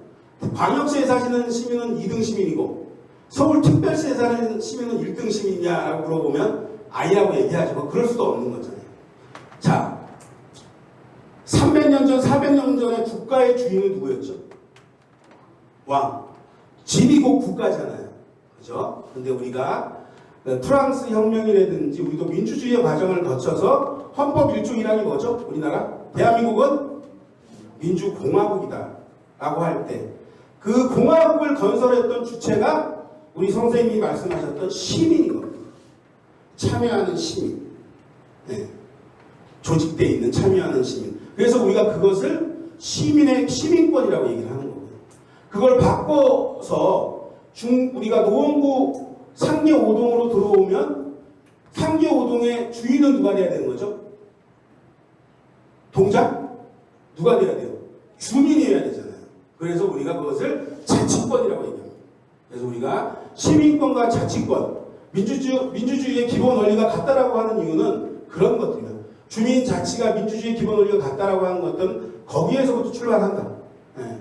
광역시에 사시는 시민은 2등 시민이고 서울특별시에 사는 시민은 1등 시민이냐라고 물어보면 아니라고 얘기하죠. 뭐 그럴 수도 없는 거잖아요. 자, 300년 전, 400년 전에 국가의 주인은 누구였죠? 왕. 지리국 국가잖아요. 그죠? 근데 우리가 프랑스 혁명이라든지 우리도 민주주의의 과정을 거쳐서 헌법 1조 1항이 뭐죠? 우리나라? 대한민국은 민주공화국이다 라고 할 때 그 공화국을 건설했던 주체가 우리 선생님이 말씀하셨던 시민인 겁니다. 참여하는 시민. 네. 조직되어 있는 참여하는 시민. 그래서 우리가 그것을 시민의 시민권이라고 얘기를 하는 거고요. 그걸 바꿔서 우리가 노원구 상계 5동으로 들어오면 상계 5동의 주인은 누가 돼야 되는 거죠? 동작? 누가 돼야 돼요? 주민이어야 되잖아요. 그래서 우리가 그것을 자치권이라고 얘기합니다. 그래서 우리가 시민권과 자치권, 민주주의의 기본 원리가 같다라고 하는 이유는 그런 것들이에요. 주민 자치가 민주주의의 기본 원리가 같다라고 하는 것들은 거기에서부터 출발한다. 네.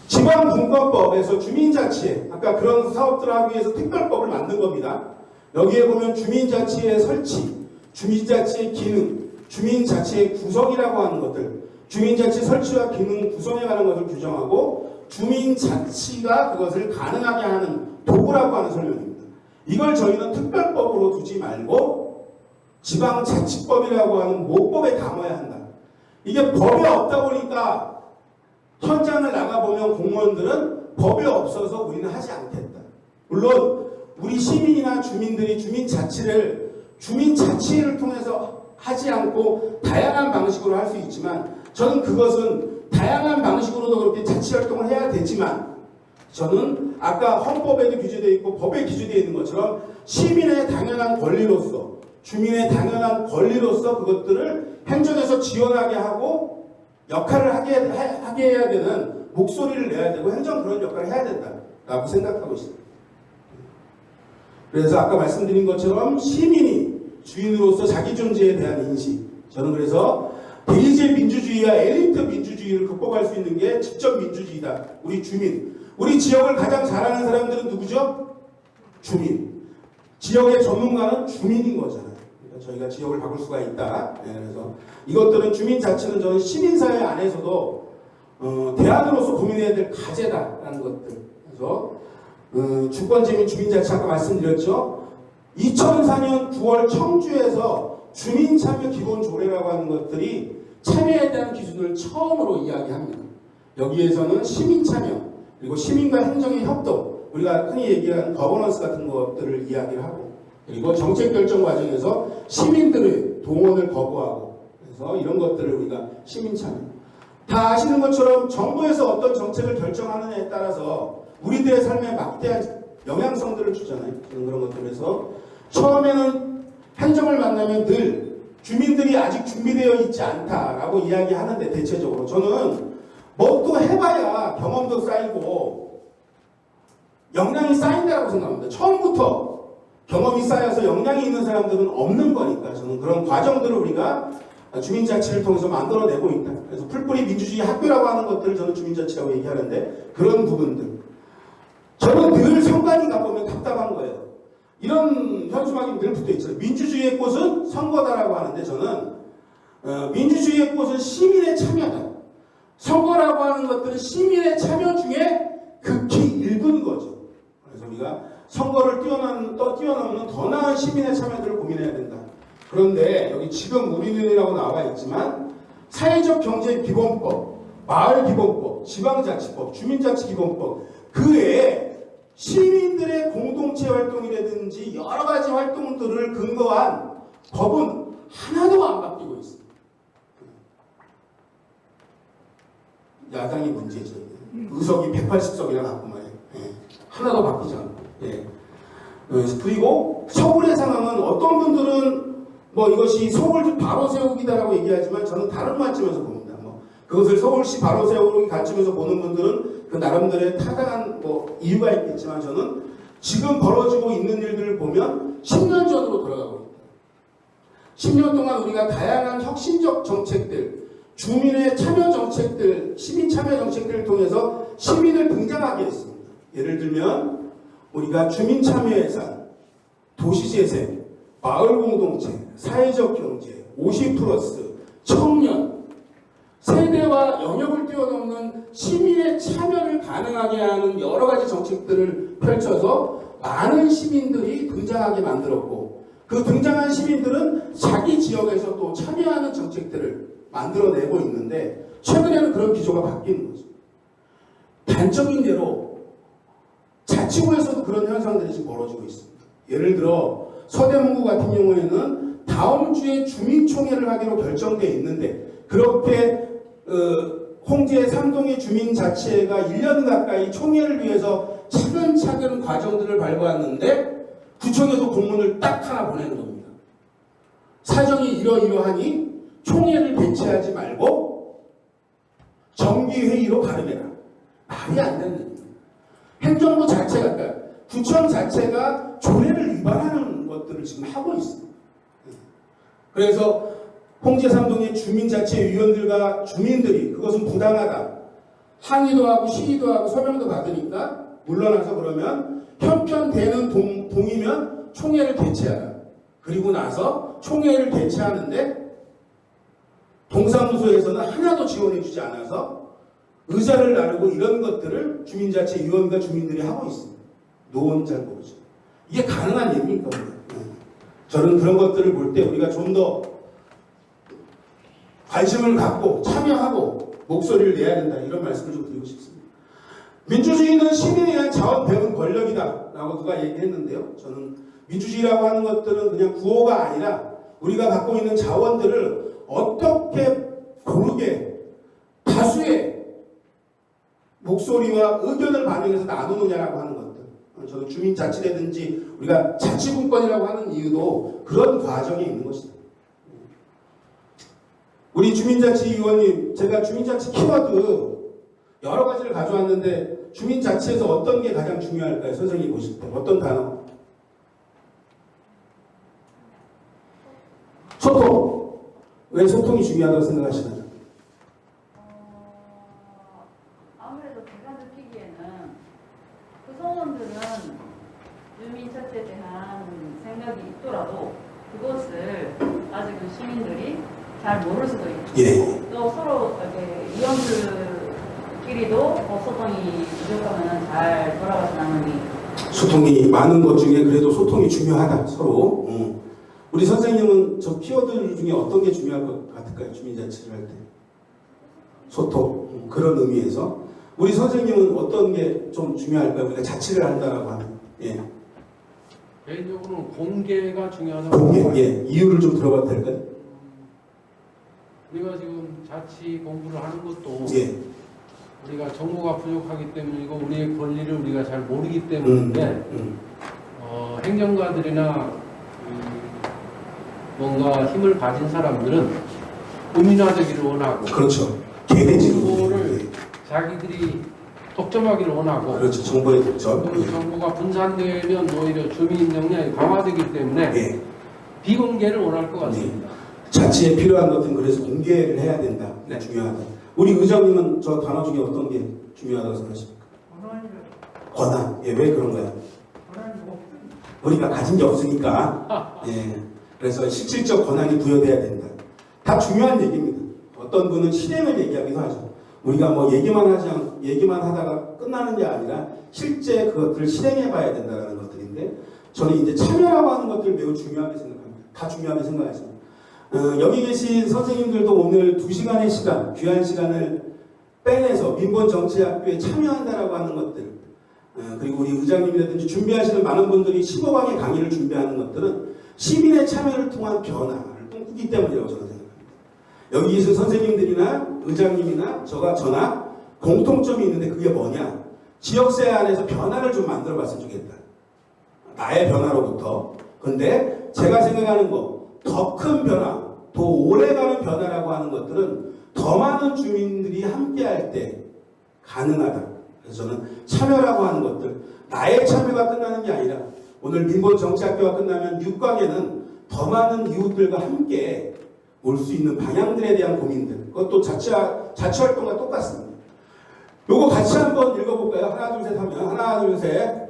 지방분권법에서 주민자치에 아까 그런 사업들을 하기 위해서 특별법을 만든 겁니다. 여기에 보면 주민자치의 설치, 주민자치의 기능, 주민자치의 구성이라고 하는 것들, 주민자치 설치와 기능 구성에 관한 것을 규정하고 주민자치가 그것을 가능하게 하는 도구라고 하는 설명입니다. 이걸 저희는 특별법으로 두지 말고 지방자치법이라고 하는 모법에 담아야 한다. 이게 법에 없다 보니까 현장을 나가보면 공무원들은 법이 없어서 우리는 하지 않겠다. 물론 우리 시민이나 주민들이 주민자치를 통해서 하지 않고 다양한 방식으로 할 수 있지만 저는 그것은 다양한 방식으로도 그렇게 자치활동을 해야 되지만 저는 아까 헌법에도 규제되어 있고 법에 규제되어 있는 것처럼 시민의 당연한 권리로서 주민의 당연한 권리로서 그것들을 행정에서 지원하게 하고 역할을 하게 해야 되는 목소리를 내야 되고 행정 그런 역할을 해야 된다라고 생각하고 있습니다. 그래서 아까 말씀드린 것처럼 시민이 주인으로서 자기 존재에 대한 인식, 저는 그래서 대의제 민주주의와 엘리트 민주주의를 극복할 수 있는 게 직접 민주주의다. 우리 주민, 우리 지역을 가장 잘하는 사람들은 누구죠? 주민. 지역의 전문가는 주민인 거잖아요. 그러니까 저희가 지역을 바꿀 수가 있다. 네, 그래서 이것들은 주민자치는 저는 시민사회 안에서도 대안으로서 고민해야 될 과제다라는 것들. 그래서 주권재 및 주민자치 아까 말씀드렸죠. 2004년 9월 청주에서 주민참여 기본조례라고 하는 것들이 참여에 대한 기준을 처음으로 이야기합니다. 여기에서는 시민참여 그리고 시민과 행정의 협동 우리가 흔히 얘기하는 거버넌스 같은 것들을 이야기를 하고 그리고 정책 결정 과정에서 시민들의 동원을 거부하고 그래서 이런 것들을 우리가 시민참여 다 아시는 것처럼 정부에서 어떤 정책을 결정하느냐에 따라서 우리들의 삶에 막대한 영향성들을 주잖아요. 그런 것들에서 처음에는 행정을 만나면 늘 주민들이 아직 준비되어 있지 않다라고 이야기하는데 대체적으로 저는 뭐 또 해봐야 경험도 쌓이고 역량이 쌓인다고 생각합니다. 처음부터 경험이 쌓여서 역량이 있는 사람들은 없는 거니까 저는 그런 과정들을 우리가 주민자치를 통해서 만들어내고 있다. 그래서 풀뿌리 민주주의 학교라고 하는 것들을 저는 주민자치라고 얘기하는데 그런 부분들 저는 늘 선관위 가보면 답답한 거예요. 이런 현수막이 늘 붙어 있어요. 민주주의의 꽃은 선거다라고 하는데 저는 민주주의의 꽃은 시민의 참여다. 선거라고 하는 것들은 시민의 참여 중에 극히 일부인 거죠. 그래서 우리가 선거를 뛰어넘는 더 나은 시민의 참여들을 고민해야 된다. 그런데 여기 지금 우리는이라고 나와 있지만 사회적 경제 기본법, 마을 기본법, 지방자치법, 주민자치 기본법 그 외에 시민들의 공동체 활동이라든지 여러 가지 활동들을 근거한 법은 하나도 안 바뀌고 있습니다. 야당이 문제죠. 의석이 180석이나 갖고 말이에요. 하나도 바뀌지 않고. 그리고 서울의 상황은 어떤 분들은 뭐 이것이 서울 바로 세우기다라고 얘기하지만 저는 다른 관점에서 봅니다. 그것을 서울시 바로 세우기 관점에서 보는 분들은 그 나름대로의 타당한 이유가 있겠지만 저는 지금 벌어지고 있는 일들을 보면 10년 전으로 돌아가고 있다. 10년 동안 우리가 다양한 혁신적 정책들, 주민의 참여 정책들, 시민 참여 정책들을 통해서 시민을 등장하게 했습니다. 예를 들면 우리가 주민 참여 예산, 도시재생, 마을 공동체, 사회적 경제, 50+, 청년, 세대와 영역을 뛰어넘는 시민의 참여를 가능하게 하는 여러 가지 정책들을 펼쳐서 많은 시민들이 등장하게 만들었고 그 등장한 시민들은 자기 지역에서 또 참여하는 정책들을 만들어내고 있는데 최근에는 그런 기조가 바뀌는 거죠. 단적인 예로 자치구에서도 그런 현상들이 지금 벌어지고 있습니다. 예를 들어 서대문구 같은 경우에는 다음 주에 주민총회를 하기로 결정되어 있는데 그렇게 홍제 삼동의 주민자치회가 1년 가까이 총회를 위해서 차근차근 과정들을 밟아왔는데 구청에서 공문을 딱 하나 보내는 겁니다. 사정이 이러이러하니 총회를 개최하지 말고 정기회의로 발의해라. 말이 안 되는 겁니다. 행정부 자체가 그러니까 구청 자체가 조례를 위반하는 것들을 지금 하고 있습니다. 그래서 홍제 삼동의 주민자치위원들과 주민들이 그것은 부당하다. 항의도 하고 시위도 하고 서명도 받으니까 물러나서 그러면 형편되는 동이면 총회를 개최하라. 그리고 나서 총회를 개최하는데 동사무소에서는 하나도 지원해주지 않아서 의자를 나르고 이런 것들을 주민자치위원과 주민들이 하고 있습니다. 노원은 잘 모르죠. 이게 가능한 일입니까? 저는 그런 것들을 볼 때 우리가 좀 더 관심을 갖고 참여하고 목소리를 내야 된다 이런 말씀을 좀 드리고 싶습니다. 민주주의는 시민에 의한 자원 배분 권력이다 라고 누가 얘기했는데요. 저는 민주주의라고 하는 것들은 그냥 구호가 아니라 우리가 갖고 있는 자원들을 어떻게 고르게 다수의 목소리와 의견을 반영해서 나누느냐라고 하는 것들. 저는 주민자치라든지 우리가 자치분권이라고 하는 이유도 그런 과정에 있는 것이다. 우리 주민자치위원님, 제가 주민자치 키워드 여러 가지를 가져왔는데 주민자치에서 어떤 게 가장 중요할까요? 선생님이 보실 때 어떤 단어? 소통. 왜 소통이 중요하다고 생각하시나요? 아무래도 제가 느끼기에는 구성원들은 주민자치에 대한 생각이 있더라도 그것을 아직은 시민들이 잘 모를 수도 있고 예. 또 서로 이렇게 위원들끼리 자치들끼리도 소통이 부족하면 잘 돌아가서 나누니 소통이 많은 것 중에 그래도 소통이 중요하다 서로. 우리 선생님은 저 키워드 중에 어떤 게 중요할 것 같을까요? 주민자치를 할 때. 소통. 그런 의미에서 우리 선생님은 어떤 게 좀 중요할까요? 우리가 자치를 한다라고 하면. 예. 개인적으로는 공개가 중요하다고 공개. 생각해요. 예. 이유를 좀 들어봐도 될까요? 우리가 지금 자치 공부를 하는 것도 예. 우리가 정보가 부족하기 때문이고 우리의 권리를 우리가 잘 모르기 때문인데 행정가들이나 뭔가 힘을 가진 사람들은 국민화되기를 원하고 그렇죠. 개개지로. 정보를 자기들이 독점하기를 원하고 그렇죠. 정보의 독점. 그리고 정보가 분산되면 오히려 주민 역량이 강화되기 때문에 예. 비공개를 원할 것 같습니다. 자치에 필요한 것은 그래서 공개를 해야 된다. 네. 중요하다. 우리 의장님은 저 단어 중에 어떤 게 중요하다고 생각하십니까? 권한. 예, 왜 그런가요? 우리가 가진 게 없으니까. 예. 그래서 실질적 권한이 부여돼야 된다. 다 중요한 얘기입니다. 어떤 분은 실행을 얘기하기도 하죠. 우리가 뭐 얘기만 하다가 끝나는 게 아니라 실제 그것들을 실행해 봐야 된다는 것들인데 저는 이제 참여라고 하는 것들을 매우 중요하게 생각합니다. 다 중요하게 생각하십니다. 여기 계신 선생님들도 오늘 2시간의 시간, 귀한 시간을 빼내서 민본정치학교에 참여한다라고 하는 것들, 그리고 우리 의장님이라든지 준비하시는 많은 분들이 15강의 강의를 준비하는 것들은 시민의 참여를 통한 변화를 꿈꾸기 때문이라고 저는 생각합니다. 여기 계신 선생님들이나 의장님이나 저나 공통점이 있는데 그게 뭐냐? 지역사회 안에서 변화를 좀 만들어 봤으면 좋겠다. 나의 변화로부터. 근데 제가 생각하는 거 더 큰 변화, 더 오래가는 변화라고 하는 것들은 더 많은 주민들이 함께할 때 가능하다. 그래서 저는 참여라고 하는 것들, 나의 참여가 끝나는 게 아니라 오늘 민본정치학교가 끝나면 6강에는 더 많은 이웃들과 함께 올 수 있는 방향들에 대한 고민들, 그것도 자치활동과 똑같습니다. 요거 같이 한번 읽어볼까요? 하나, 둘, 셋 하면 하나, 둘, 셋.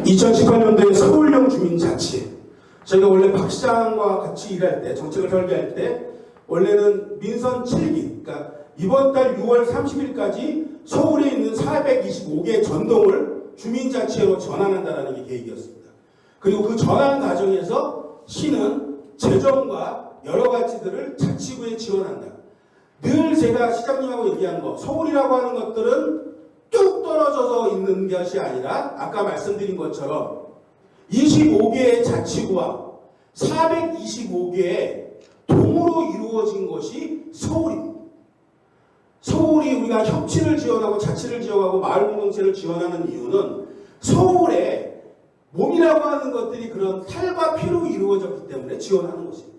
2018년도에 서울형 주민자치. 저희가 원래 박 시장과 같이 일할 때, 정책을 설계할 때, 원래는 민선 7기, 그러니까 이번 달 6월 30일까지 서울에 있는 425개 전동을 주민자치로 전환한다는 게 계획이었습니다. 그리고 그 전환 과정에서 시는 재정과 여러 가지들을 자치구에 지원한다. 늘 제가 시장님하고 얘기한 거, 서울이라고 하는 것들은 뚝 떨어져서 있는 것이 아니라 아까 말씀드린 것처럼 25개의 자치구와 425개의 동으로 이루어진 것이 서울입니다. 서울이 우리가 협치를 지원하고 자치를 지원하고 마을 공동체를 지원하는 이유는 서울에 몸이라고 하는 것들이 그런 살과 피로 이루어졌기 때문에 지원하는 것입니다.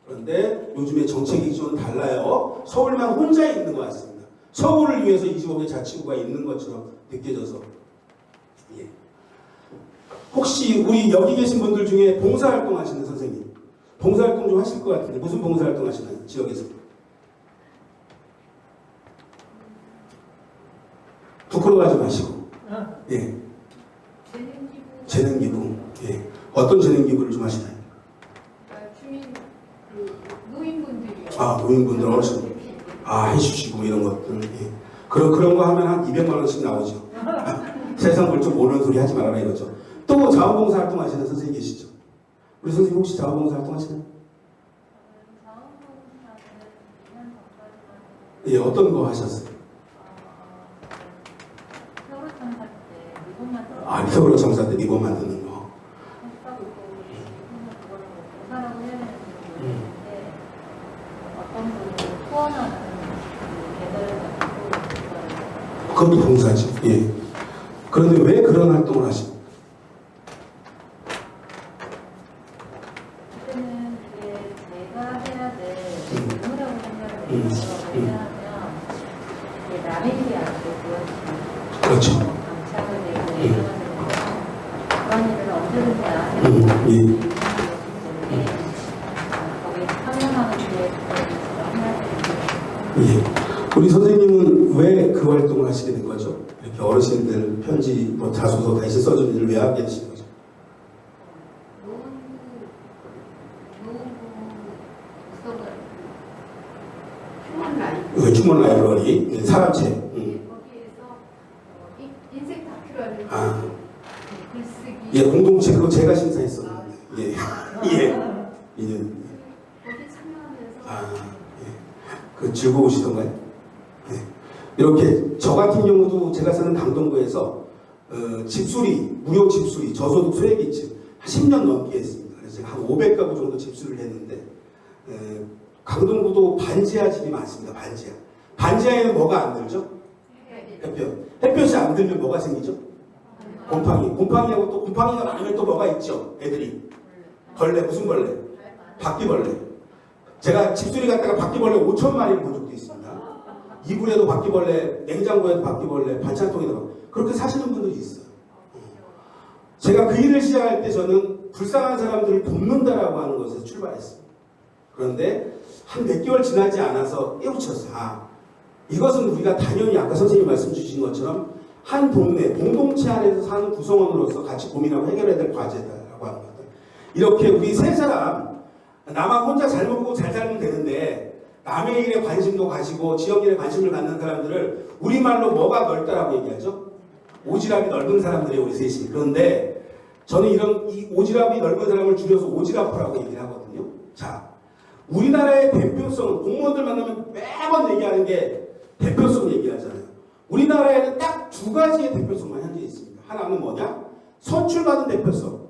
그런데 요즘에 정책이 좀 달라요. 서울만 혼자 있는 것 같습니다. 서울을 위해서 25개 자치구가 있는 것처럼 느껴져서. 예. 혹시 우리 여기 계신 분들 중에 봉사활동 하시는 선생님, 봉사활동 좀 하실 것 같은데 무슨 봉사활동 하시나요? 지역에서? 부끄러워하지 마시고. 예. 재능기부. 예. 어떤 재능기부를 좀 하시나요? 주민 노인분들이요. 아, 노인분들 어르신. 해주시고 이런 것들. 예. 그런 거 하면 한 200만 원씩 나오죠. 세상 볼 줄 모르는 소리 하지 말아라 이거죠. 또 자원봉사 활동 하시는 선생님 계시죠? 우리 선생님 혹시 자원봉사 활동 하시나요? 예, 어떤 거 하셨어요? 서울 청사 때 리본 만드는 거. 그것도 봉사지. 예. 그런데 왜 그런 활동을 하십니까? 그때는 그게 제가 해야 될 의무라고 생각을 해서 왜냐하면 이게 남의 일이 아니고 그것이 그렇죠. 감찰을 내고 이런 그런 일을 언제든지 나한테 예. 때문에 거기에 참여하는 게 해야 되는 예. 우리 선생님은 왜 그 활동을 하시게 된 거죠? 이렇게 어르신들 편지, 뭐 자소서 대신 써주는 일을 왜 하게 되신 거죠? 휴먼 라이프. 휴먼 라이브러리, 사람책. 거기에서 인생 다큐라는 아. 글쓰기 예, 공동체 그거 제가 심사했었는데. 예. 예. 거기 참여하면서 아, 예. 그 즐거우시던가요? 예. 이렇게 저 같은 경우도 제가 사는 강동구에서 집수리, 무료 집수리, 저소득 소액이층 한 10년 넘게 했습니다. 그래서 제가 한 500가구 정도 집수리를 했는데 강동구도 반지하 집이 많습니다. 반지하. 반지하에는 뭐가 안 들죠? 햇볕. 햇볕이 안 들면 뭐가 생기죠? 곰팡이. 곰팡이하고 또 곰팡이가 많으면 또 뭐가 있죠? 애들이. 벌레. 무슨 벌레? 바퀴벌레. 제가 집수리 갔다가 바퀴벌레 5천 마리를 본 적도 있습니다. 이불에도 바퀴벌레, 냉장고에도 바퀴벌레, 반찬통에도 그렇게 사시는 분들이 있어요. 제가 그 일을 시작할 때 저는 불쌍한 사람들을 돕는다라고 하는 것에서 출발했습니다. 그런데 한 몇 개월 지나지 않아서 깨우쳤어요. 아, 이것은 우리가 당연히 아까 선생님 말씀 주신 것처럼 한 동네, 공동체 안에서 사는 구성원으로서 같이 고민하고 해결해야 될 과제다라고 하는 것들. 이렇게 우리 세 사람, 나만 혼자 잘 먹고 잘 살면 되는데 남의 일에 관심도 가지고 지역 일에 관심을 갖는 사람들을 우리말로 뭐가 넓다라고 얘기하죠? 오지랖이 넓은 사람들이에요, 우리 셋이. 그런데 저는 이런 이 오지랖이 넓은 사람을 줄여서 오지랖퍼라고 얘기를 하거든요. 자, 우리나라의 대표성, 공무원들 만나면 매번 얘기하는 게 대표성 얘기하잖아요. 우리나라에는 딱 두 가지의 대표성만 현재 있습니다. 하나는 뭐냐? 선출받은 대표성.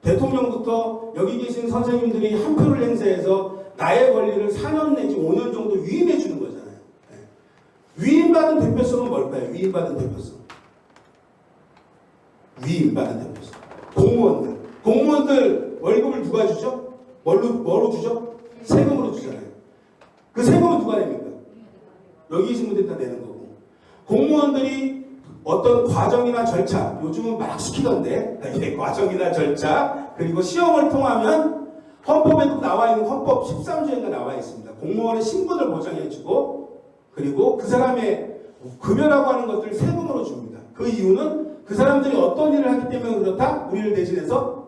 대통령부터 여기 계신 선생님들이 한 표를 행사해서 나의 권리를 4년 내지 5년 정도 위임해 주는 거잖아요. 위임받은 대표성은 뭘까요? 위임받은 대표성. 위임받은 대표성. 공무원들. 공무원들 월급을 누가 주죠? 뭐로 주죠? 세금으로 주잖아요. 그 세금은 누가 냅니까? 여기 계신 분들이 다 내는 거고. 공무원들이 어떤 과정이나 절차, 요즘은 막 시키던데, 과정이나 절차, 그리고 시험을 통하면 헌법에도 나와 있는 헌법 13조에가 나와 있습니다. 공무원의 신분을 보장해주고, 그리고 그 사람의 급여라고 하는 것들을 세금으로 줍니다. 그 이유는 그 사람들이 어떤 일을 하기 때문에 그렇다? 우리를 대신해서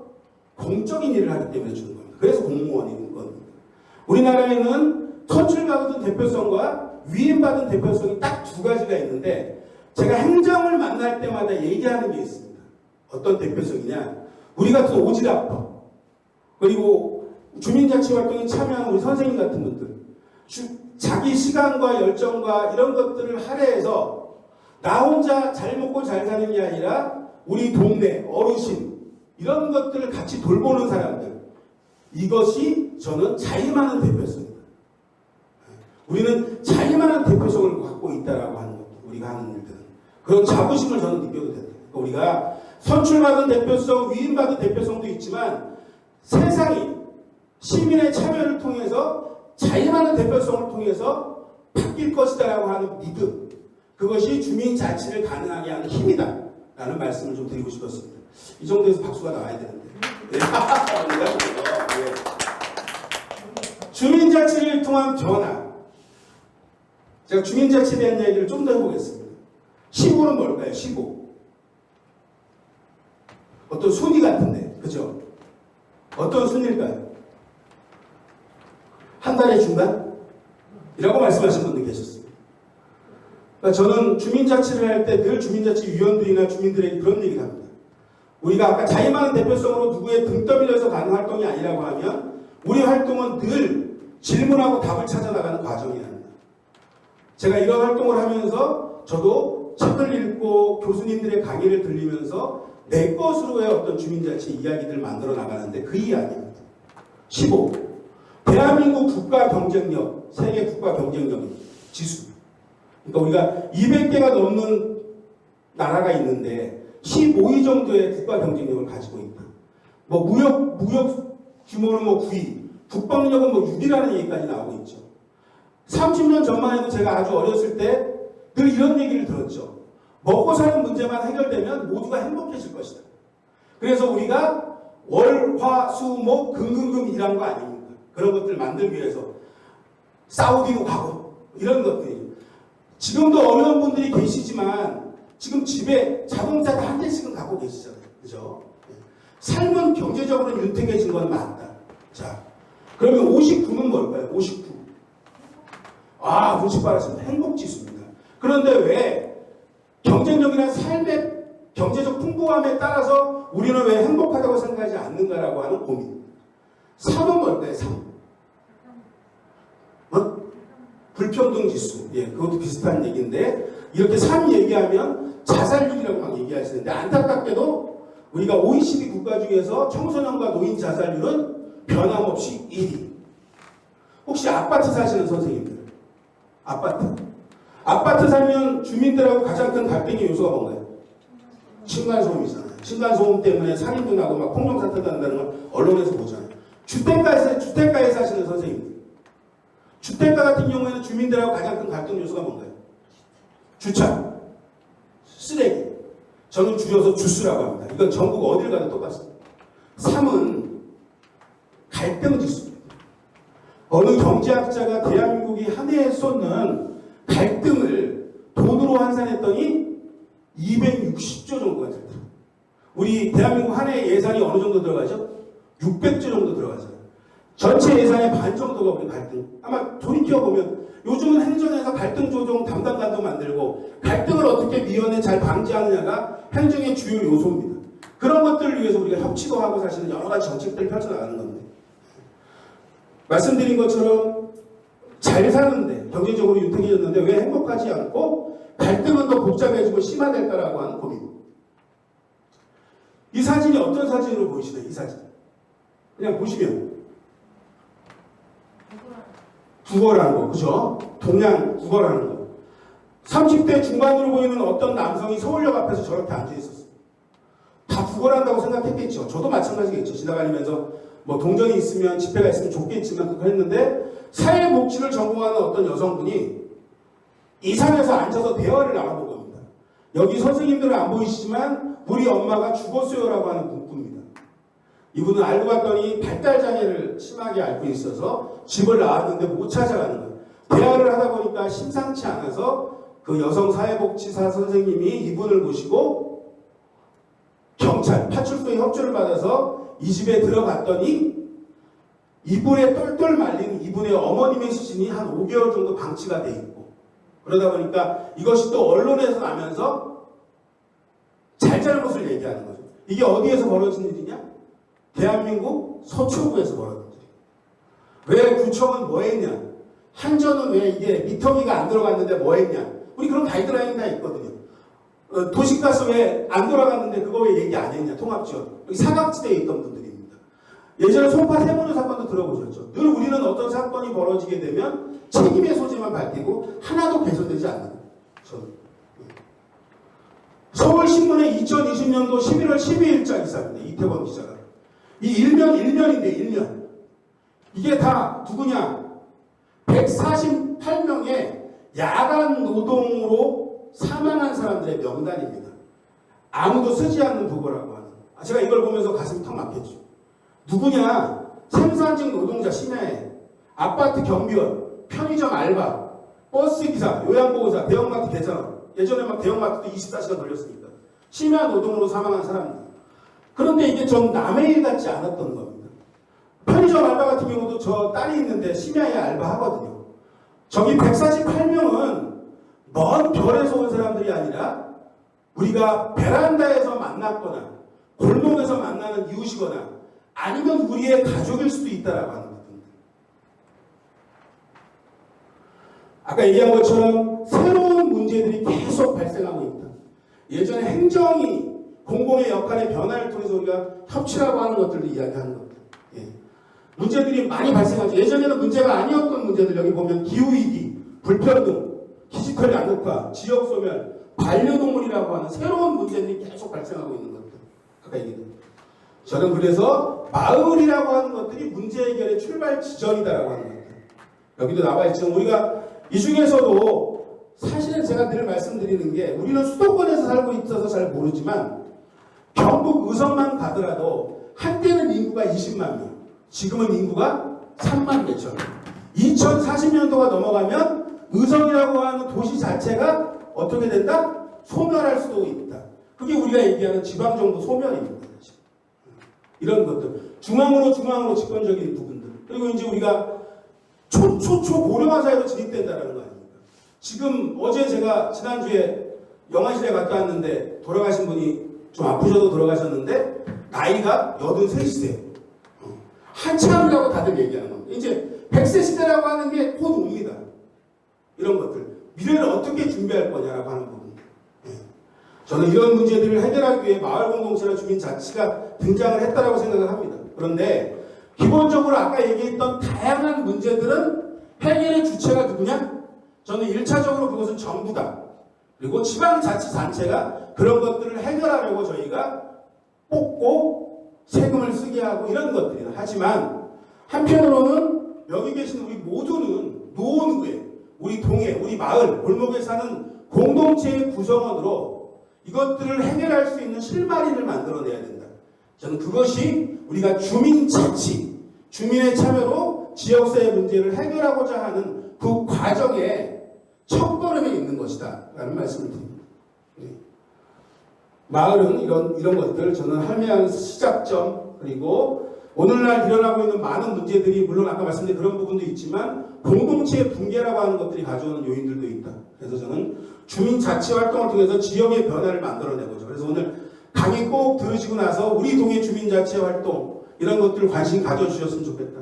공적인 일을 하기 때문에 주는 겁니다. 그래서 공무원이 있는 겁니다. 우리나라에는 선출받은 대표성과 위임받은 대표성이 딱 두 가지가 있는데 제가 행정을 만날 때마다 얘기하는 게 있습니다. 어떤 대표성이냐? 우리 같은 오지랖퍼 그리고 주민자치활동에 참여하는 우리 선생님 같은 분들 자기 시간과 열정과 이런 것들을 할애해서 나 혼자 잘 먹고 잘 사는 게 아니라 우리 동네 어르신 이런 것들을 같이 돌보는 사람들 이것이 저는 자임하는 대표성입니다. 우리는 자임하는 대표성을 갖고 있다라고 하는 것도 우리가 하는 일들은 그런 자부심을 저는 느껴도 된다. 그러니까 우리가 선출받은 대표성, 위임받은 대표성도 있지만 세상이 시민의 참여를 통해서 자임하는 대표성을 통해서 바뀔 것이다라고 하는 믿음 그것이 주민자치를 가능하게 하는 힘이다 라는 말씀을 좀 드리고 싶었습니다. 이 정도에서 박수가 나와야 되는데 네. 주민자치를 통한 변화 제가 주민자치에 대한 이야기를 좀 더 해보겠습니다. 시구는 뭘까요? 시구 어떤 순위 같은데 그죠? 어떤 순위일까요? 한 달의 중간? 이라고 말씀하신 분들 계셨습니다. 그러니까 저는 주민자치를 할 때 늘 주민자치위원들이나 주민들에게 그런 얘기를 합니다. 우리가 아까 자임하는 대표성으로 누구의 등 떠밀려서 가는 활동이 아니라고 하면 우리 활동은 늘 질문하고 답을 찾아나가는 과정이야 합니다. 제가 이런 활동을 하면서 저도 책을 읽고 교수님들의 강의를 들리면서 내 것으로의 어떤 주민자치 이야기들을 만들어 나가는데 그 이야기입니다. 15. 대한민국 국가 경쟁력, 세계 국가 경쟁력 지수. 그러니까 우리가 200개가 넘는 나라가 있는데 15위 정도의 국가 경쟁력을 가지고 있다. 뭐 무역 규모는 뭐 9위, 국방력은 뭐 6위라는 얘기까지 나오고 있죠. 30년 전만 해도 제가 아주 어렸을 때 늘 이런 얘기를 들었죠. 먹고 사는 문제만 해결되면 모두가 행복해질 것이다. 그래서 우리가 월, 화, 수, 목, 금금금 일한 거 아닙니까? 그런 것들을 만들기 위해서 사우디도 가고 이런 것들이 지금도 어려운 분들이 계시지만 지금 집에 자동차가 한 대씩은 갖고 계시잖아요. 그죠? 삶은 경제적으로 윤택해진 건 맞다. 자, 그러면 59는 뭘까요? 59. 아, 눈치 빠르십니다. 행복지수입니다. 그런데 왜 경쟁력이나 삶의 경제적 풍부함에 따라서 우리는 왜 행복하다고 생각하지 않는가라고 하는 고민. 3은 뭘까요? 3. 불평등 지수. 예, 그것도 비슷한 얘기인데, 이렇게 3 얘기하면 자살률이라고 막 얘기하시는데, 안타깝게도 우리가 OECD 국가 중에서 청소년과 노인 자살률은 변함없이 1위. 혹시 아파트 사시는 선생님들? 아파트 살면 주민들하고 가장 큰 갈등의 요소가 뭔가요? 층간소음이잖아요. 층간소음 때문에 살인도 나고 막 폭력사태도 난다는 걸 언론에서 보잖아요. 주택가에 사시는 선생님들. 주택가 같은 경우에는 주민들하고 가장 큰 갈등 요소가 뭔가요? 주차, 쓰레기. 저는 줄여서 주스라고 합니다. 이건 전국 어딜 가도 똑같습니다. 3은 갈등 지수입니다. 어느 경제학자가 대한민국이 한 해에 쏟는 갈등을 돈으로 환산했더니 260조 정도가 들더라고요. 우리 대한민국 한 해 예산이 어느 정도 들어가죠? 600조 정도 들어가잖아요. 전체 예산의 반 정도가 우리 갈등. 아마 돌이켜보면 요즘은 행정에서 갈등 조정 담당관도 만들고 갈등을 어떻게 미연에 잘 방지하느냐가 행정의 주요 요소입니다. 그런 것들을 위해서 우리가 협치도 하고 사실은 여러 가지 정책들을 펼쳐나가는 건데, 말씀드린 것처럼 잘 사는데 경제적으로 윤택해졌는데 왜 행복하지 않고 갈등은 더 복잡해지고 심화될까라고 하는 고민. 이 사진이 어떤 사진으로 보이시나요? 이 사진 그냥 보시면 국어라는 거, 그죠? 동양 국어라는 거. 30대 중반으로 보이는 어떤 남성이 서울역 앞에서 저렇게 앉아있었어요. 다 국어란다고 생각했겠죠. 저도 마찬가지겠죠. 지나다니면서 뭐 동전이 있으면 지폐가 있으면 좋겠지만 그거 했는데, 사회복지를 전공하는 어떤 여성분이 이 산에서 앉아서 대화를 나눠본 겁니다. 여기 선생님들은 안 보이시지만 우리 엄마가 죽었어요라고 하는 문구입니다. 이분은 알고 봤더니 발달장애를 심하게 앓고 있어서 집을 나왔는데 못 찾아가는 거예요. 대화를 하다 보니까 심상치 않아서 그 여성 사회복지사 선생님이 이분을 모시고 경찰, 파출소의 협조를 받아서 이 집에 들어갔더니 이불에 똘똘 말린 이분의 어머님의 시신이 한 5개월 정도 방치가 돼 있고, 그러다 보니까 이것이 또 언론에서 나면서 잘잘못을 얘기하는 거죠. 이게 어디에서 벌어진 일이냐? 대한민국 서초구에서 벌어진 일이에요. 왜 구청은 뭐 했냐? 한전은 왜 이게 미터기가 안 들어갔는데 뭐 했냐? 우리 그런 가이드라인이 다 있거든요. 도시가스 왜 안 돌아갔는데 그거 왜 얘기 안 했냐? 통합지원. 여기 사각지대에 있던 분들입니다. 예전에 송파 세모녀 사건도 들어보셨죠? 늘 우리는 어떤 사건이 벌어지게 되면 책임의 소재만 밝히고 하나도 개선되지 않는 거예요. 서울신문의 2020년도 11월 12일자 기사입니다. 이태원 기자가. 이 일면인데 일면. 이게 다 누구냐? 148명의 야간 노동으로 사망한 사람들의 명단입니다. 아무도 쓰지 않는 부고라고 하는. 제가 이걸 보면서 가슴이 턱 막혔죠. 누구냐? 생산직 노동자 심야에, 아파트 경비원, 편의점 알바, 버스기사, 요양보호사, 대형마트 계산원. 예전에 막 대형마트도 24시간 돌렸으니까. 심야 노동으로 사망한 사람들. 그런데 이게 전 남의 일 같지 않았던 겁니다. 편의점 알바 같은 경우도 저 딸이 있는데 심야에 알바하거든요. 저기 148명은 먼 별에서 온 사람들이 아니라 우리가 베란다에서 만났거나 골목에서 만나는 이웃이거나 아니면 우리의 가족일 수도 있다라고 하는 겁니다. 아까 얘기한 것처럼 새로운 문제들이 계속 발생하고 있다. 예전에 행정이 공공의 역할의 변화를 통해서 우리가 협치라고 하는 것들도 이야기하는 겁니다. 예. 문제들이 많이 발생하죠. 예전에는 문제가 아니었던 문제들, 여기 보면 기후위기, 불평등, 디지털 양극화, 지역소멸, 반려동물이라고 하는 새로운 문제들이 계속 발생하고 있는 것들. 아까 얘기했던. 저는 그래서 마을이라고 하는 것들이 문제 해결의 출발 지점이다라고 하는 것들. 여기도 나와 있지만 우리가 이 중에서도 사실은 제가 늘 말씀드리는 게, 우리는 수도권에서 살고 있어서 잘 모르지만 경북 의성만 가더라도 한때는 인구가 20만 명, 지금은 인구가 3만 몇천 명. 2040년도가 넘어가면 의성이라고 하는 도시 자체가 어떻게 된다? 소멸할 수도 있다. 그게 우리가 얘기하는 지방정부 소멸입니다. 사실. 이런 것들. 중앙으로 집권적인 부분들. 그리고 이제 우리가 초고령화 사회로 진입된다는 거 아닙니까? 지금 어제 제가 지난주에 영화실에 갔다 왔는데 돌아가신 분이 좀 아프셔도 돌아가셨는데 나이가 83세예요. 한참이라고 다들 얘기하는 겁니다. 이제 100세 시대라고 하는 게 곧 옵니다. 이런 것들. 미래를 어떻게 준비할 거냐라고 하는 부분. 저는 이런 문제들을 해결하기 위해 마을 공동체나 주민 자치가 등장을 했다라고 생각을 합니다. 그런데 기본적으로 아까 얘기했던 다양한 문제들은 해결의 주체가 누구냐? 저는 1차적으로 그것은 정부다. 그리고 지방자치단체가 그런 것들을 해결하려고 저희가 뽑고 세금을 쓰게 하고 이런 것들이다. 하지만 한편으로는 여기 계신 우리 모두는 노원구에 우리 동해, 우리 마을, 골목에 사는 공동체의 구성원으로 이것들을 해결할 수 있는 실마리를 만들어내야 된다. 저는 그것이 우리가 주민자치, 주민의 참여로 지역사회 문제를 해결하고자 하는 그 과정의 첫걸음에 있는 것이다 라는 말씀을 드립니다. 마을은 이런 것들 저는 할매한 시작점 그리고 오늘날 일어나고 있는 많은 문제들이 물론 아까 말씀드린 그런 부분도 있지만 공동체의 붕괴라고 하는 것들이 가져오는 요인들도 있다. 그래서 저는 주민자치 활동을 통해서 지역의 변화를 만들어내고죠. 그래서 오늘 강의 꼭 들으시고 나서 우리 동해 주민자치 활동 이런 것들 관심 가져주셨으면 좋겠다.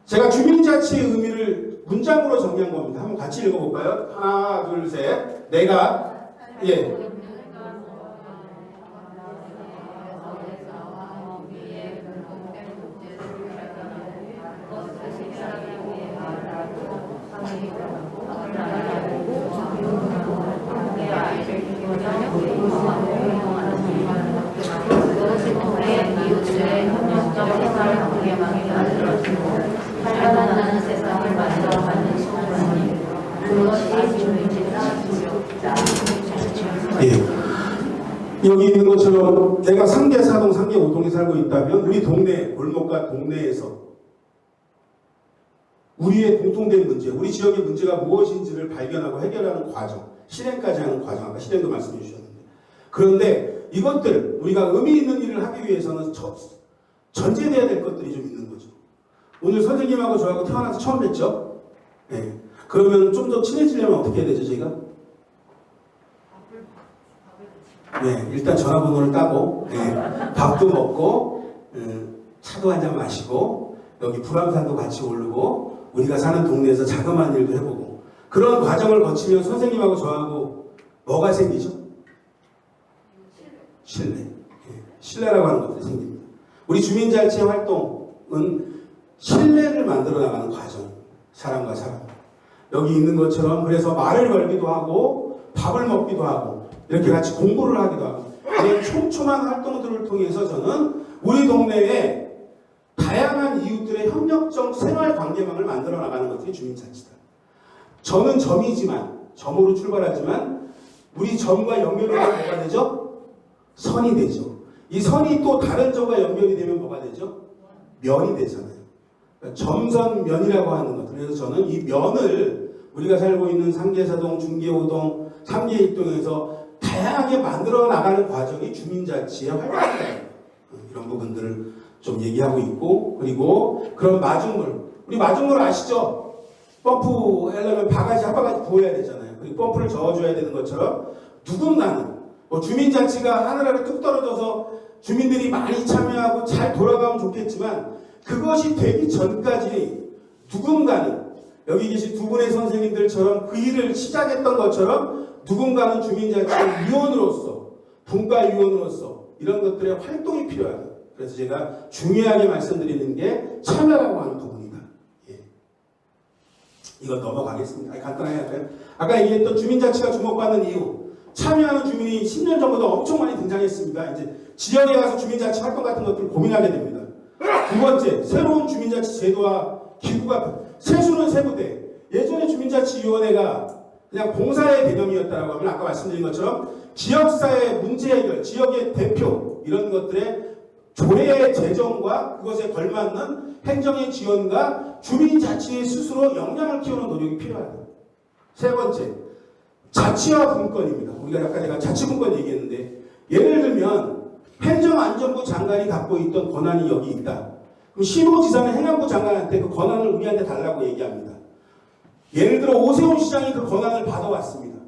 제가 주민자치의 의미를 문장으로 정리한 겁니다. 한번 같이 읽어볼까요? 하나, 둘, 셋. 내가 여기 있는 것처럼 내가 상계 4동, 상계 5동에 살고 있다면 우리 동네, 골목과 동네에서 우리의 공통된 문제, 우리 지역의 문제가 무엇인지를 발견하고 해결하는 과정, 실행까지 하는 과정, 아까 실행도 말씀해 주셨는데 그런데 이것들, 우리가 의미 있는 일을 하기 위해서는 전제돼야 될 것들이 좀 있는 거죠. 오늘 선생님하고 저하고 태어나서 처음 뵀죠? 네. 그러면 좀 더 친해지려면 어떻게 해야 되죠, 저희가? 네, 일단 전화번호를 따고 밥도 먹고 차도 한잔 마시고 여기 불암산도 같이 오르고 우리가 사는 동네에서 자그마한 일도 해보고 그런 과정을 거치면 선생님하고 저하고 뭐가 생기죠? 신뢰. 신뢰라고 하는 것들이 생깁니다. 우리 주민자치 활동은 신뢰를 만들어 나가는 과정. 사람과 사람. 여기 있는 것처럼 그래서 말을 걸기도 하고 밥을 먹기도 하고 이렇게 같이 공부를 하기도 하고 이런 촘촘한 활동들을 통해서 저는 우리 동네에 다양한 이웃들의 협력적 생활 관계망을 만들어 나가는 것들이 주민자치다. 점은 점이지만 점으로 출발하지만 우리 점과 연결이 되면 뭐가 되죠? 선이 되죠. 이 선이 또 다른 점과 연결이 되면 뭐가 되죠? 면이 되잖아요. 그러니까 점선면이라고 하는 것. 그래서 저는 이 면을 우리가 살고 있는 상계사동, 중계호동, 상계입동에서 다양하게 만들어 나가는 과정이 주민자치의 활동이다. 이런 부분들을 좀 얘기하고 있고 그리고 그런 마중물. 우리 마중물 아시죠? 펌프 하려면 바가지 한 바가지 부어야 되잖아요. 그리고 펌프를 저어줘야 되는 것처럼 누군가는 주민자치가 하늘아래 뚝 떨어져서 주민들이 많이 참여하고 잘 돌아가면 좋겠지만 그것이 되기 전까지 누군가는 여기 계신 두 분의 선생님들처럼 그 일을 시작했던 것처럼 누군가는 주민자치 위원으로서 분과위원으로서 이런 것들의 활동이 필요하다. 그래서 제가 중요하게 말씀드리는 게 참여라고 하는 부분이다. 이건 넘어가겠습니다. 간단하게 할까요? 아까 얘기했던 주민자치가 주목받는 이유 참여하는 주민이 10년 전보다 엄청 많이 등장했습니다. 이제 지역에 가서 주민자치 활동 같은 것들을 고민하게 됩니다. 두 번째, 새로운 주민자치 제도와 기구가 세수는 세부대. 예전에 주민자치위원회가 그냥 봉사의 개념이었다라고 하면 아까 말씀드린 것처럼 지역사회 문제 해결, 지역의 대표 이런 것들의 조례의 제정과 그것에 걸맞는 행정의 지원과 주민자치의 스스로 역량을 키우는 노력이 필요하다. 세 번째, 자치화 분권입니다. 우리가 아까 내가 자치분권 얘기했는데, 예를 들면 행정안전부 장관이 갖고 있던 권한이 여기 있다. 그럼 시도지사는 행안부 장관한테 그 권한을 우리한테 달라고 얘기합니다. 예를 들어 오세훈 시장이 그 권한을 받아왔습니다.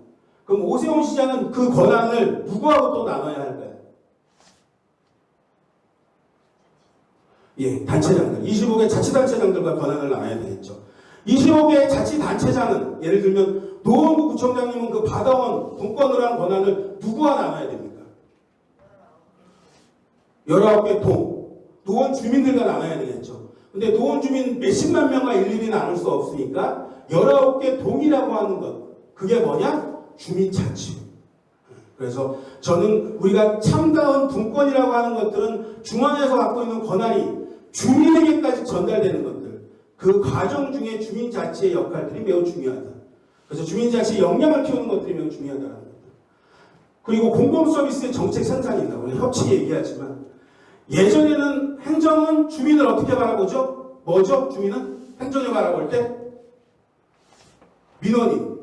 그럼 오세훈 시장은 그 권한을 누구하고 또 나눠야 할까요? 예, 단체장들. 25개 자치단체장들과 권한을 나눠야 되겠죠. 25개의 자치단체장은 예를 들면 노원구 구청장님은 그 받아온 분권을 한 권한을 누구와 나눠야 됩니까? 19개 동, 노원 주민들과 나눠야 되겠죠. 근데 노원 주민 몇십만 명과 일일이 나눌 수 없으니까 19개 동이라고 하는 것, 그게 뭐냐? 주민자치. 그래서 저는 우리가 참다운 분권이라고 하는 것들은 중앙에서 갖고 있는 권한이 주민에게까지 전달되는 것들, 그 과정 중에 주민자치의 역할들이 매우 중요하다. 그래서 주민자치의 역량을 키우는 것들이 매우 중요하다는 겁니다. 그리고 공공서비스의 정책 선상입니다. 우리 협치 얘기하지만 예전에는 행정은 주민을 어떻게 바라보죠? 뭐죠? 주민은 행정을 바라볼 때 민원인.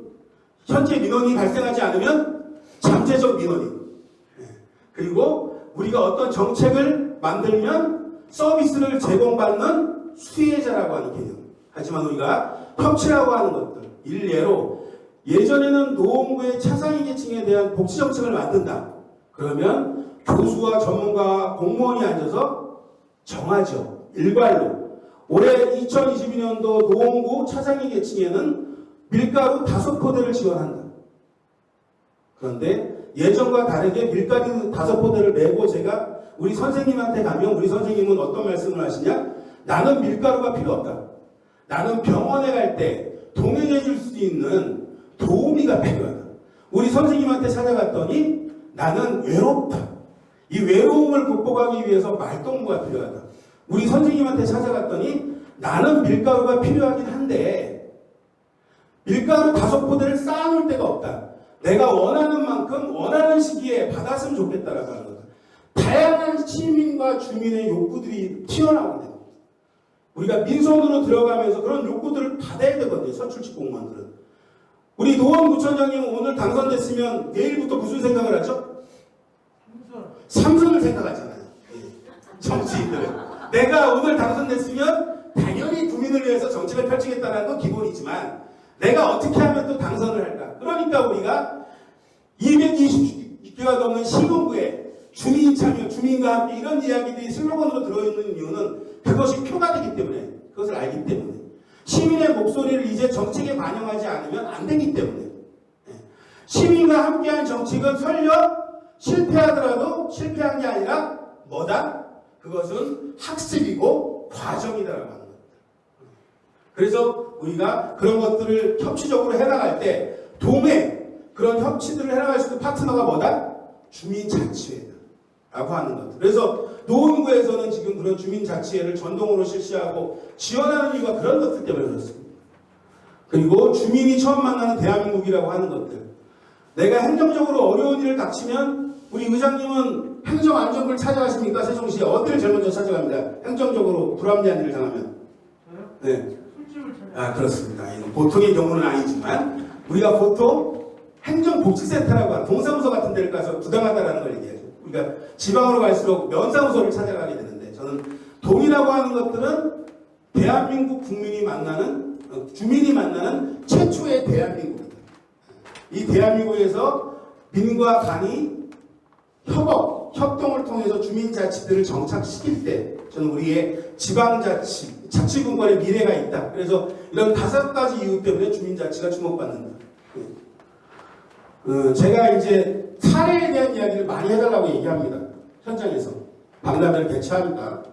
현재 민원이 발생하지 않으면 잠재적 민원인. 그리고 우리가 어떤 정책을 만들면 서비스를 제공받는 수혜자라고 하는 개념. 하지만 우리가 협치라고 하는 것들, 일례로 예전에는 노원구의 차상위 계층에 대한 복지정책을 만든다. 그러면 교수와 전문가, 공무원이 앉아서 정하죠. 일괄로. 올해 2022년도 노원구 차상위 계층에는 밀가루 5포대를 지원한다. 그런데 예전과 다르게 밀가루 5포대를 메고 제가 우리 선생님한테 가면 우리 선생님은 어떤 말씀을 하시냐? 나는 밀가루가 필요 없다. 나는 병원에 갈 때 동행해 줄 수 있는 도우미가 필요하다. 우리 선생님한테 찾아갔더니 나는 외롭다. 이 외로움을 극복하기 위해서 말동무가 필요하다. 우리 선생님한테 찾아갔더니 나는 밀가루가 필요하긴 한데 밀가루 5포대를 쌓아놓을 데가 없다. 내가 원하는 만큼 원하는 시기에 받았으면 좋겠다라고 하는 거다. 다양한 시민과 주민의 욕구들이 튀어나오게 됩니다. 우리가 민선으로 들어가면서 그런 욕구들을 받아야 되거든요. 선출직 공무원들은. 우리 노원구청장님은 오늘 당선됐으면 내일부터 무슨 생각을 하죠? 삼선을 생각하잖아요. 정치인들은. 내가 오늘 당선됐으면 당연히 국민을 위해서 정책을 펼치겠다는 건 기본이지만 내가 어떻게 하면 또 당선을 할까? 그러니까 우리가 220개가 넘는 시군구에 주민 참여, 주민과 함께 이런 이야기들이 슬로건으로 들어있는 이유는 그것이 표가 되기 때문에, 그것을 알기 때문에, 시민의 목소리를 이제 정책에 반영하지 않으면 안 되기 때문에, 시민과 함께한 정책은 설령 실패하더라도 실패한 게 아니라 뭐다? 그것은 학습이고 과정이다라고 하는 겁니다. 그래서 우리가 그런 것들을 협치적으로 해나갈 때 동해 그런 협치들을 해나갈 수 있는 파트너가 뭐다? 주민자치회다 라고 하는 것. 그래서 노원구에서는 지금 그런 주민자치회를 전동으로 실시하고 지원하는 이유가 그런 것들 때문에 그렇습니다. 그리고 주민이 처음 만나는 대한민국이라고 하는 것들. 내가 행정적으로 어려운 일을 닥치면 우리 의장님은 행정안전부를 찾아가십니까? 세종시에 어디를 제일 먼저 찾아갑니다. 행정적으로 불합리한 일을 당하면. 네. 아, 그렇습니다. 이건 보통의 경우는 아니지만 우리가 보통 행정복지센터라고 하는 동사무소 같은 데를 가서 부당하다라는 걸 얘기하죠. 우리가 지방으로 갈수록 면사무소를 찾아가게 되는데 저는 동이라고 하는 것들은 대한민국 국민이 만나는 주민이 만나는 최초의 대한민국입니다. 이 대한민국에서 민과 간이 협동을 통해서 주민자치들을 정착시킬 때 저는 우리의 지방자치, 자치분권의 미래가 있다. 그래서 이런 5가지 이유 때문에 주민자치가 주목받는다. 제가 이제 사례에 대한 이야기를 많이 해달라고 얘기합니다. 현장에서. 박람회를 개최합니다.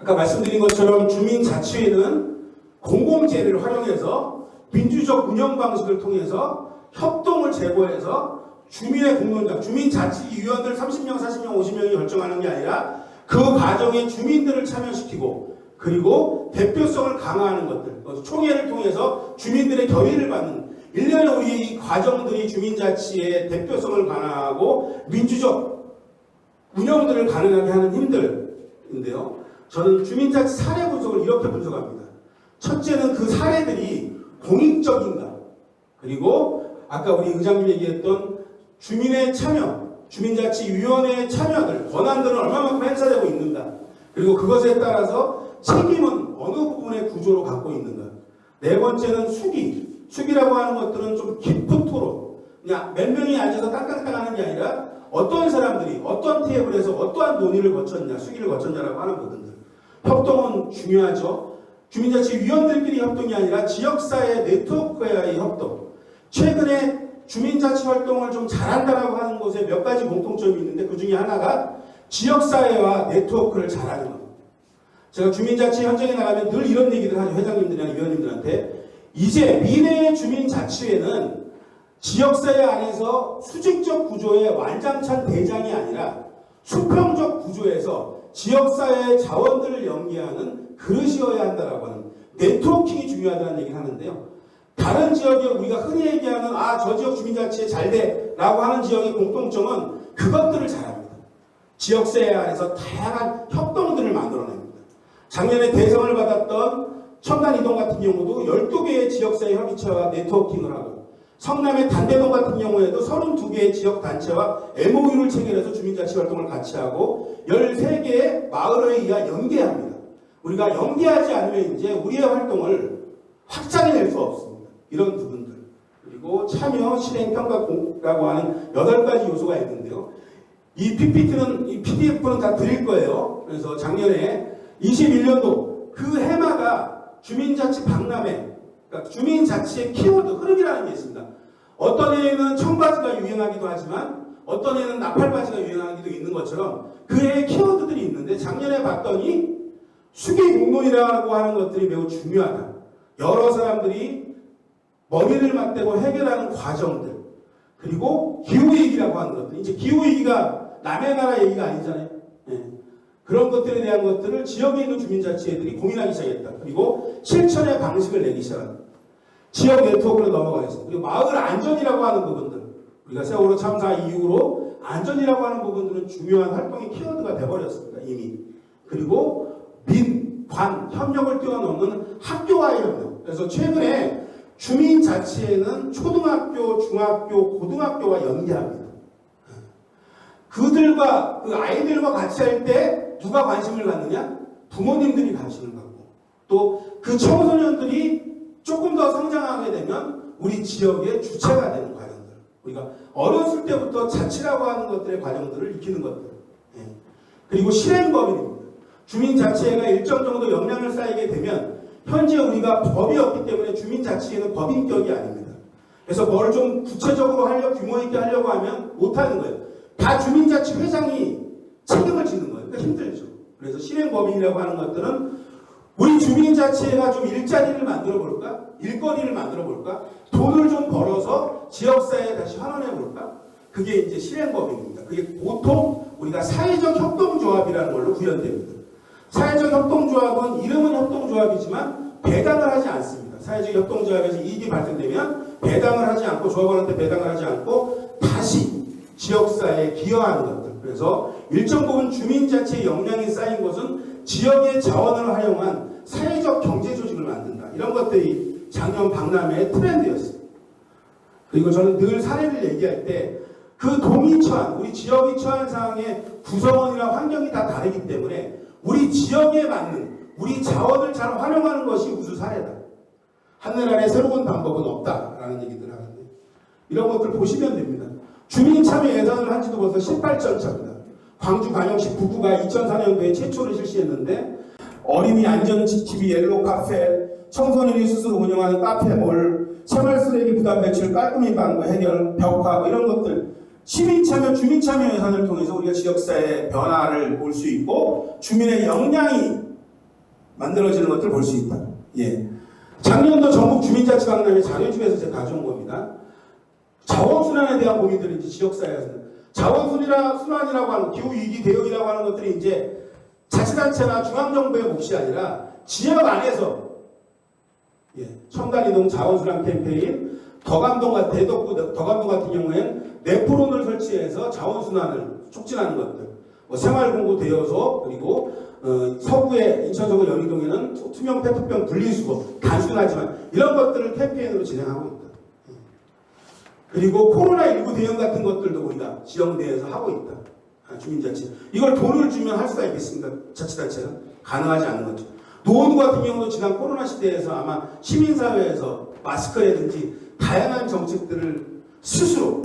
아까 말씀드린 것처럼 주민자치회는 공공재를 활용해서 민주적 운영 방식을 통해서 협동을 제고해서 주민의 공론장, 주민자치위원들 30명, 40명, 50명이 결정하는 게 아니라 그 과정에 주민들을 참여시키고 그리고 대표성을 강화하는 것들, 총회를 통해서 주민들의 결의를 받는 1년에 우리 이 과정들이 주민자치의 대표성을 강화하고 민주적 운영들을 가능하게 하는 힘들인데요. 저는 주민자치 사례 분석을 이렇게 분석합니다. 첫째는 그 사례들이 공익적인가, 그리고 아까 우리 의장님 얘기했던 주민의 참여, 주민자치위원회의 참여들, 권한들은 얼마만큼 행사되고 있는가, 그리고 그것에 따라서 책임은 어느 부분의 구조로 갖고 있는가. 네 번째는 수기라고 하는 것들은 좀 깊은 토론, 그냥 몇 명이 앉아서 땅땅땅 하는 게 아니라 어떤 사람들이 어떤 테이블에서 어떠한 논의를 거쳤냐, 수기를 거쳤냐라고 하는 부분들. 협동은 중요하죠. 주민자치위원들끼리 협동이 아니라 지역사회 네트워크와의 협동. 최근에 주민자치 활동을 좀 잘한다라고 하는 곳에 몇 가지 공통점이 있는데 그 중에 하나가 지역사회와 네트워크를 잘하는 겁니다. 제가 주민자치 현장에 나가면 늘 이런 얘기를 하죠. 회장님들이나 위원님들한테. 이제 미래의 주민자치회는 지역사회 안에서 수직적 구조의 완장찬 대장이 아니라 수평적 구조에서 지역사회의 자원들을 연계하는 그릇이어야 한다라고 하는 네트워킹이 중요하다는 얘기를 하는데요. 다른 지역에 우리가 흔히 얘기하는 저 지역 주민자치에 잘돼 라고 하는 지역의 공통점은 그것들을 잘합니다. 지역사회 안에서 다양한 협동들을 만들어냅니다. 작년에 대상을 받았던 청담이동 같은 경우도 12개의 지역사회 협의체와 네트워킹을 하고, 성남의 단대동 같은 경우에도 32개의 지역단체와 MOU를 체결해서 주민자치 활동을 같이 하고 13개의 마을에 의해 연계합니다. 우리가 연계하지 않으면 이제 우리의 활동을 확장해낼 수 없습니다. 이런 부분들. 그리고 참여, 실행, 평가라고 하는 8가지 요소가 있는데요. 이 PPT는, 이 PDF는 다 드릴 거예요. 그래서 작년에 21년도 그 해마다 주민자치 박람회, 그러니까 주민자치의 키워드 흐름이라는 게 있습니다. 어떤 해에는 청바지가 유행하기도 하지만 어떤 해에는 나팔바지가 유행하기도 있는 것처럼 그 해의 키워드들이 있는데, 작년에 봤더니 수기 공론이라고 하는 것들이 매우 중요하다. 여러 사람들이 머리를 맞대고 해결하는 과정들, 그리고 기후위기라고 하는 것들. 이제 기후위기가 남의 나라 얘기가 아니잖아요. 그런 것들에 대한 것들을 지역에 있는 주민자치회들이 고민하기 시작했다. 그리고 실천의 방식을 내기 시작한다. 지역 네트워크로 넘어가겠습니다. 그리고 마을 안전이라고 하는 부분들, 우리가 세월호 참사 이후로 안전이라고 하는 부분들은 중요한 활동의 키워드가 돼버렸습니다. 이미. 그리고 민, 관, 협력을 뛰어넘는 학교와의 협력. 그래서 최근에 주민자치회는 초등학교, 중학교, 고등학교와 연계합니다. 그들과, 그 아이들과 같이 할 때 누가 관심을 갖느냐? 부모님들이 관심을 갖고, 또 그 청소년들이 조금 더 성장하게 되면 우리 지역의 주체가 되는 과정들. 우리가 어렸을 때부터 자치라고 하는 것들의 과정들을 익히는 것들. 그리고 실행법인입니다. 주민자치회가 일정 정도 역량을 쌓이게 되면, 현재 우리가 법이 없기 때문에 주민자치회는 법인격이 아닙니다. 그래서 뭘 좀 구체적으로 규모 있게 하려고 하면 못하는 거예요. 다 주민자치 회장이 책임을 지는 거예요. 그러니까 힘들죠. 그래서 실행법인이라고 하는 것들은 우리 주민자치회가 좀 일자리를 만들어 볼까? 일거리를 만들어 볼까? 돈을 좀 벌어서 지역사회에 다시 환원해 볼까? 그게 이제 실행법인입니다. 그게 보통 우리가 사회적 협동조합이라는 걸로 구현됩니다. 사회적 협동조합은 이름은 협동조합이지만 배당을 하지 않습니다. 사회적 협동조합에서 이익이 발생되면 배당을 하지 않고, 조합원한테 배당을 하지 않고 다시 지역사회에 기여하는 것들. 그래서 일정 부분 주민자치의 역량이 쌓인 것은 지역의 자원을 활용한 사회적 경제 조직을 만든다. 이런 것들이 작년 박람회의 트렌드였습니다. 그리고 저는 늘 사례를 얘기할 때 그 동이 처한, 우리 지역이 처한 상황의 구성원이나 환경이 다 다르기 때문에 우리 지역에 맞는, 우리 자원을 잘 활용하는 것이 우수 사례다. 하늘 아래 새로운 방법은 없다라는 얘기들을 하는데, 이런 것들 보시면 됩니다. 주민 참여 예산을 한 지도 벌써 18년 차입니다. 광주광역시 북구가 2004년도에 최초로 실시했는데, 어린이 안전지킴이 옐로우 카페, 청소년이 스스로 운영하는 카페몰, 생활 쓰레기 부담 배출 깔끔히 방구 해결, 벽화 이런 것들, 시민 참여, 주민 참여 예산을 통해서 우리가 지역사회의 변화를 볼 수 있고 주민의 역량이 만들어지는 것들을 볼 수 있다. 작년도 전국 주민자치 박람회 자료집에서 제가 가져온 겁니다. 자원순환에 대한 고민들이 이제 지역사회에서 자원순환이라고 하는, 기후위기 대응이라고 하는 것들이 이제 자치단체나 중앙정부의 몫이 아니라 지역 안에서 청담이동 자원순환 캠페인, 대덕구 덕암동 같은 경우에는 네프론을 설치해서 자원순환을 촉진하는 것들, 뭐 생활공고 대여소 그리고 서구의 인천 서구 여의동에는 투명 페트병 분리수거 단순하지만 이런 것들을 캠페인으로 진행하고 있다. 그리고 코로나19 대응 같은 것들도 우리가 지역 내에서 하고 있다. 주민자치. 이걸 돈을 주면 할 수가 있겠습니까? 자치단체가? 가능하지 않은 거죠. 노원구 같은 경우도 지난 코로나 시대에서 아마 시민사회에서 마스크라든지 다양한 정책들을 스스로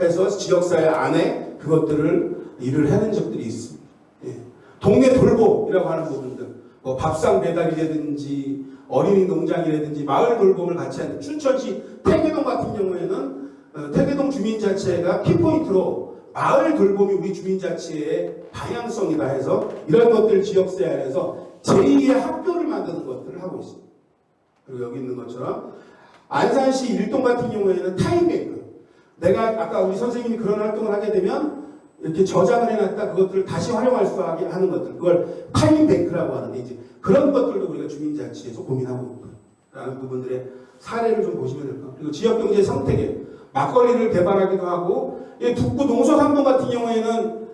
해서 지역사회 안에 그것들을 일을 해낸 적들이 있습니다. 예. 동네 돌봄이라고 하는 부분들, 뭐 밥상 배달이라든지 어린이 농장이라든지 마을 돌봄을 같이 하는 춘천시 태계동 같은 경우에는 태계동 주민자치회가 키포인트로 마을 돌봄이 우리 주민자치회의 방향성이다 해서 이런 것들 지역사회 안에서 제2의 학교를 만드는 것들을 하고 있습니다. 그리고 여기 있는 것처럼 안산시 일동 같은 경우에는 타임뱅크. 내가 아까 우리 선생님이 그런 활동을 하게 되면 이렇게 저장을 해놨다 그것들을 다시 활용할 수 있게 하는 것들. 그걸 타임뱅크라고 하는데 이제 그런 것들도 우리가 주민자치에서 고민하고 있다는 부분들의 사례를 좀 보시면 될 것 같아요. 그리고 지역경제 생태계. 막걸리를 개발하기도 하고 북구 농소삼동 같은 경우에는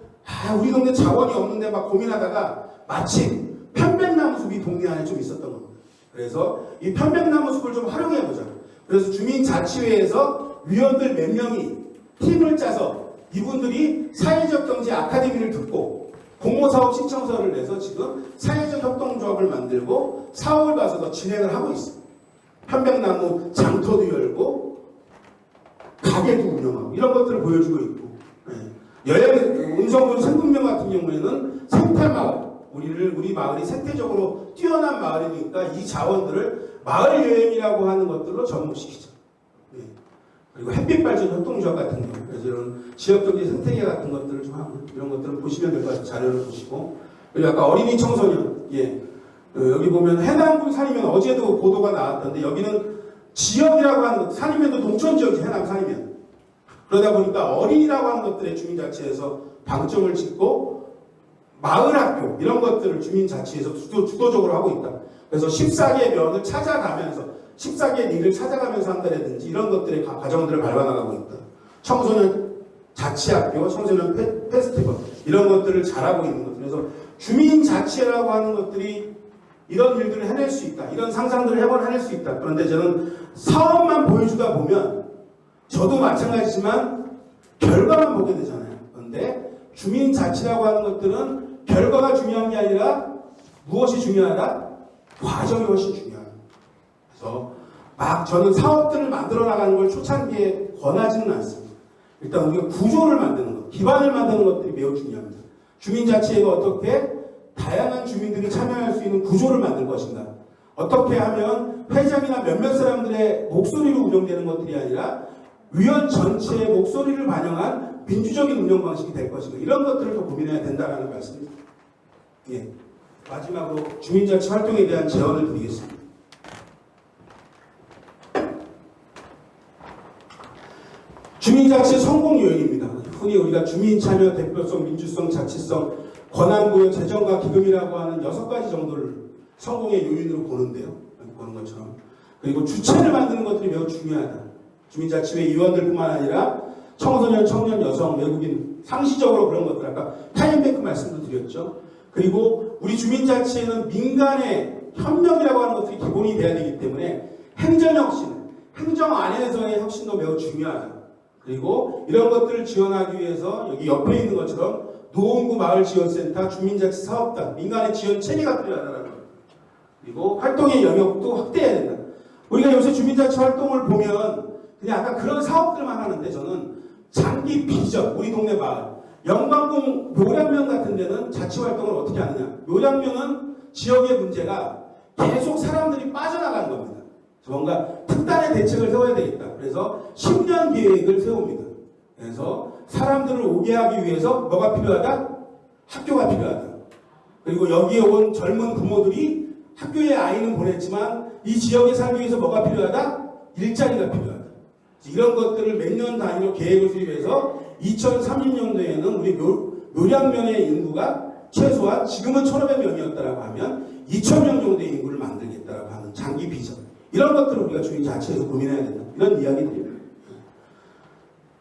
우리 동네 자원이 없는데 막 고민하다가 마침 편백나무 숲이 동네 안에 좀 있었던 겁니다. 그래서 이 편백나무 숲을 좀 활용해보자. 그래서 주민자치회에서 위원들 몇 명이 팀을 짜서 이분들이 사회적 경제 아카데미를 듣고 공모사업 신청서를 내서 지금 사회적 협동조합을 만들고 사업을 봐서 더 진행을 하고 있습니다. 편백나무 장터도 열고 가게도 운영하고 이런 것들을 보여주고 있고 음성군 생분명 같은 경우에는 생태마을 우리 마을이 생태적으로 뛰어난 마을이니까 이 자원들을 마을 여행이라고 하는 것들로 접목시키자. 그리고 햇빛발전 협동조합 같은 경우 그래서 이런 지역경제 생태계 같은 것들을 좀 하고 이런 것들을 보시면 될 것 같아요. 자료를 보시고 그리고 아까 어린이 청소년 여기 보면 해남군 산이면 어제도 보도가 나왔던데 여기는 지역이라고 하는 것 산이면도 동천 지역이 해남 산이면 그러다 보니까 어린이라고 하는 것들의 주민자치에서 방점을 짓고 마을학교 이런 것들을 주민자치에서 주도적으로 하고 있다. 그래서 14개 면을 찾아가면서 14개 일을 찾아가면서 한다든지 이런 것들의 과정들을 밟아나가고 있다. 청소년 자치학교, 청소년 페스티벌 이런 것들을 잘하고 있는 것. 그래서 주민자치라고 하는 것들이 이런 일들을 해낼 수 있다. 이런 상상들을 해낼 수 있다. 그런데 저는 사업만 보여주다 보면 저도 마찬가지지만 결과만 보게 되잖아요. 그런데 주민자치라고 하는 것들은 결과가 중요한 게 아니라 무엇이 중요하다? 과정이 훨씬 중요하다. 그래서 막 저는 사업들을 만들어 나가는 걸 초창기에 권하지는 않습니다. 일단 우리가 구조를 만드는 것, 기반을 만드는 것들이 매우 중요합니다. 주민자치회가 어떻게 다양한 주민들이 참여할 수 있는 구조를 만들 것인가? 어떻게 하면 회장이나 몇몇 사람들의 목소리로 운영되는 것들이 아니라 위원 전체의 목소리를 반영한 민주적인 운영 방식이 될 것인가? 이런 것들을 더 고민해야 된다는 말씀입니다. 마지막으로 주민자치 활동에 대한 제언을 드리겠습니다. 주민자치 성공 요인입니다. 흔히 우리가 주민참여, 대표성, 민주성, 자치성, 권한부여, 재정과 기금이라고 하는 6가지 정도를 성공의 요인으로 보는데요. 여기 보는 것처럼. 그리고 주체를 만드는 것들이 매우 중요하다. 주민자치회 위원들뿐만 아니라 청소년, 청년, 여성, 외국인 상시적으로 그런 것들 아까 타임뱅크 말씀도 드렸죠. 그리고 우리 주민자치회는 민간의 협력이라고 하는 것들이 기본이 돼야 되기 때문에 행정혁신, 행정 안에서의 혁신도 매우 중요하다. 그리고 이런 것들을 지원하기 위해서 여기 옆에 있는 것처럼 노원구 마을지원센터, 주민자치 사업단, 민간의 지원 체계가 필요하다는 것. 그리고 활동의 영역도 확대해야 된다. 우리가 요새 주민자치 활동을 보면 그냥 아까 그런 사업들만 하는데 저는 장기 비전, 우리 동네 마을, 영광공 묘량면 같은 데는 자치활동을 어떻게 하느냐. 묘량면은 지역의 문제가 계속 사람들이 빠져나가는 겁니다. 뭔가 특단의 대책을 세워야 되겠다. 그래서 10년 계획을 세웁니다. 그래서 사람들을 오게 하기 위해서 뭐가 필요하다? 학교가 필요하다. 그리고 여기에 온 젊은 부모들이 학교에 아이는 보냈지만 이 지역에 살기 위해서 뭐가 필요하다? 일자리가 필요하다. 이런 것들을 몇 년 단위로 계획을 수립해서 2030년도에는 우리 묘량면의 인구가 최소한 지금은 1,500명이었다라고 하면 2,000명 정도의 인구를 만들겠다라고 하는 장기 비전. 이런 것들을 우리가 주민자치에서 고민해야 된다. 이런 이야기들입니다.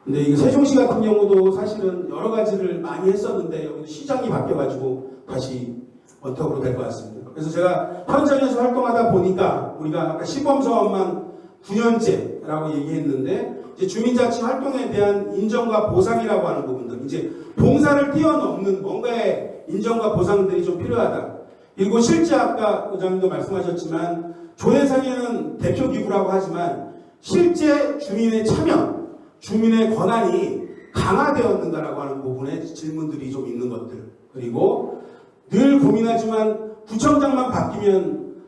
근데 이 세종시 같은 경우도 사실은 여러 가지를 많이 했었는데 여기도 시장이 바뀌어가지고 다시 원턱으로 될 것 같습니다. 그래서 제가 현장에서 활동하다 보니까 우리가 아까 시범사업만 9년째라고 얘기했는데 이제 주민자치 활동에 대한 인정과 보상이라고 하는 부분들, 이제 봉사를 뛰어넘는 뭔가의 인정과 보상들이 좀 필요하다. 그리고 실제 아까 의장님도 말씀하셨지만 조례상에는 대표기구라고 하지만 실제 주민의 참여, 주민의 권한이 강화되었는가라고 하는 부분에 질문들이 좀 있는 것들. 그리고 늘 고민하지만 구청장만 바뀌면,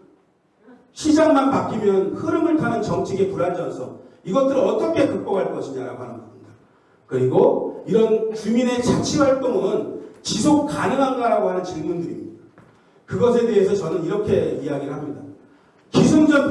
시장만 바뀌면 흐름을 타는 정책의 불안전성, 이것들을 어떻게 극복할 것이냐라고 하는 부분들. 그리고 이런 주민의 자치활동은 지속 가능한가라고 하는 질문들입니다. 그것에 대해서 저는 이렇게 이야기를 합니다. 기승전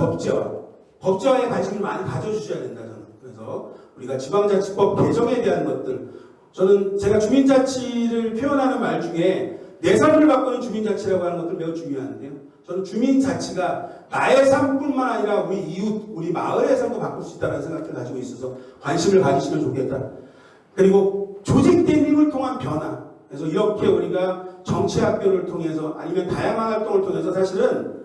법제화에 관심을 많이 가져주셔야 된다, 저는. 그래서 우리가 지방자치법 개정에 대한 것들, 저는 제가 주민자치를 표현하는 말 중에 내 삶을 바꾸는 주민자치라고 하는 것들 매우 중요한데요. 저는 주민자치가 나의 삶뿐만 아니라 우리 이웃, 우리 마을의 삶도 바꿀 수 있다는 생각을 가지고 있어서 관심을 가지시면 좋겠다. 그리고 조직된 힘을 통한 변화. 그래서 이렇게 우리가 정치학교를 통해서 아니면 다양한 활동을 통해서 사실은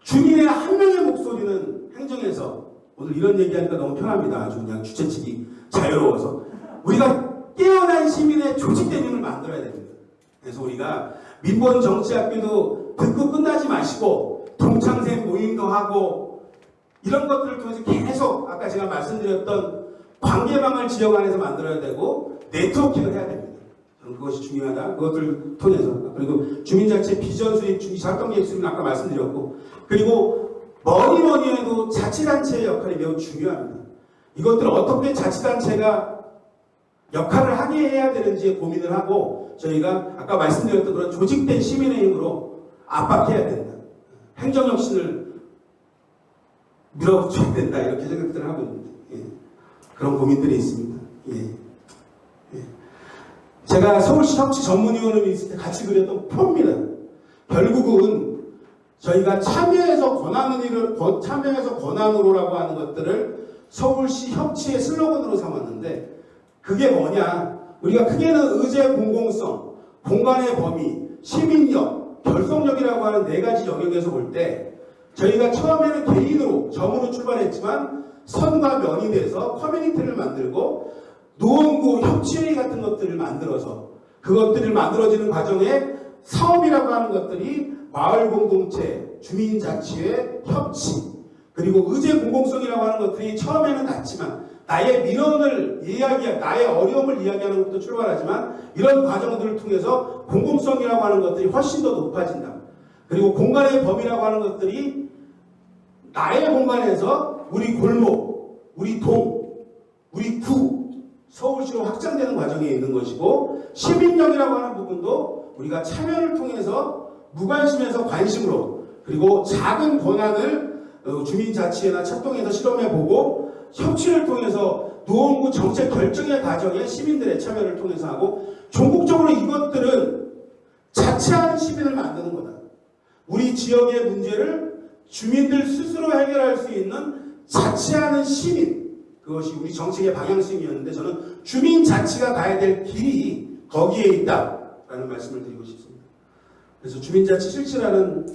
주민의 한 명의 목소리는 행정에서, 오늘 이런 얘기하니까 너무 편합니다. 아주 그냥 주체측이 자유로워서 우리가 깨어난 시민의 조직된 힘을 만들어야 됩니다. 그래서 우리가 민본 정치학교도 듣고 끝나지 마시고 동창생 모임도 하고 이런 것들을 통해서 계속 아까 제가 말씀드렸던 관계망을 지역 안에서 만들어야 되고 네트워킹을 해야 됩니다. 저는 그것이 중요하다. 그것들을 통해서. 그리고 주민자치 비전 수립, 작동계획 수립은 아까 말씀드렸고, 그리고 뭐니 해도 자치단체의 역할이 매우 중요합니다. 이것들을 어떻게 자치단체가 역할을 하게 해야 되는지 고민을 하고 저희가 아까 말씀드렸던 그런 조직된 시민의 힘으로 압박해야 된다. 행정혁신을 밀어붙여야 된다. 이렇게 생각들을 하고 있습니다. 예. 그런 고민들이 있습니다. 예. 예. 제가 서울시 협치 전문위원회 있을 때 같이 그렸던 표입니다. 결국은 저희가 참여해서 권한으로라고 하는 것들을 서울시 협치의 슬로건으로 삼았는데 그게 뭐냐? 우리가 크게는 의제 공공성, 공간의 범위, 시민력, 결속력이라고 하는 네 가지 영역에서 볼 때 저희가 처음에는 개인으로, 점으로 출발했지만 선과 면이 돼서 커뮤니티를 만들고 노원구 협치회의 같은 것들을 만들어서 그것들을 만들어지는 과정에 사업이라고 하는 것들이 마을 공동체, 주민자치회, 협치, 그리고 의제 공공성이라고 하는 것들이 처음에는 낮지만 나의 민원을 나의 어려움을 이야기하는 것도 출발하지만 이런 과정들을 통해서 공공성이라고 하는 것들이 훨씬 더 높아진다. 그리고 공간의 범위라고 하는 것들이 나의 공간에서 우리 골목, 우리 동, 우리 구, 서울시로 확장되는 과정에 있는 것이고 시민력이라고 하는 부분도 우리가 참여를 통해서 무관심에서 관심으로 그리고 작은 권한을 주민자치회나 협동에서 실험해보고 협치를 통해서 노원구 정책 결정의 과정에 시민들의 참여를 통해서 하고 전국적으로 이것들은 자치하는 시민을 만드는 거다. 우리 지역의 문제를 주민들 스스로 해결할 수 있는 자치하는 시민, 그것이 우리 정책의 방향성이었는데 저는 주민자치가 가야 될 길이 거기에 있다라는 말씀을 드리고 싶습니다. 그래서 주민자치 실질하는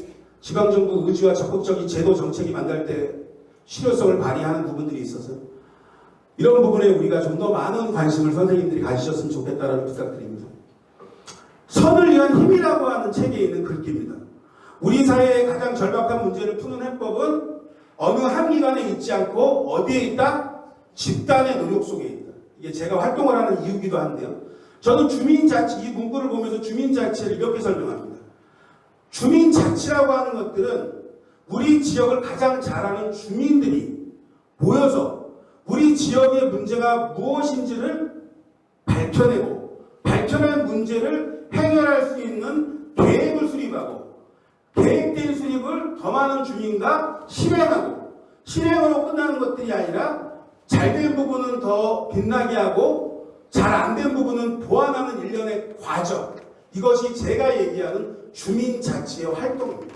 지방정부 의지와 적극적인 제도 정책이 만들 때 실효성을 발휘하는 부분들이 있어서 이런 부분에 우리가 좀 더 많은 관심을 선생님들이 가지셨으면 좋겠다라는 부탁드립니다. 선을 위한 힘이라고 하는 책에 있는 글귀입니다. 우리 사회의 가장 절박한 문제를 푸는 해법은 어느 한 기관에 있지 않고 어디에 있다? 집단의 노력 속에 있다. 이게 제가 활동을 하는 이유기도 한데요. 저는 주민자치, 이 문구를 보면서 주민자치를 이렇게 설명합니다. 주민자치라고 하는 것들은 우리 지역을 가장 잘 아는 주민들이 모여서 우리 지역의 문제가 무엇인지를 밝혀낸 문제를 해결할 수 있는 계획을 수립하고 계획된 수립을 더 많은 주민과 실행하고 실행으로 끝나는 것들이 아니라 잘된 부분은 더 빛나게 하고 잘 안 된 부분은 보완하는 일련의 과정, 이것이 제가 얘기하는 주민자치의 활동입니다.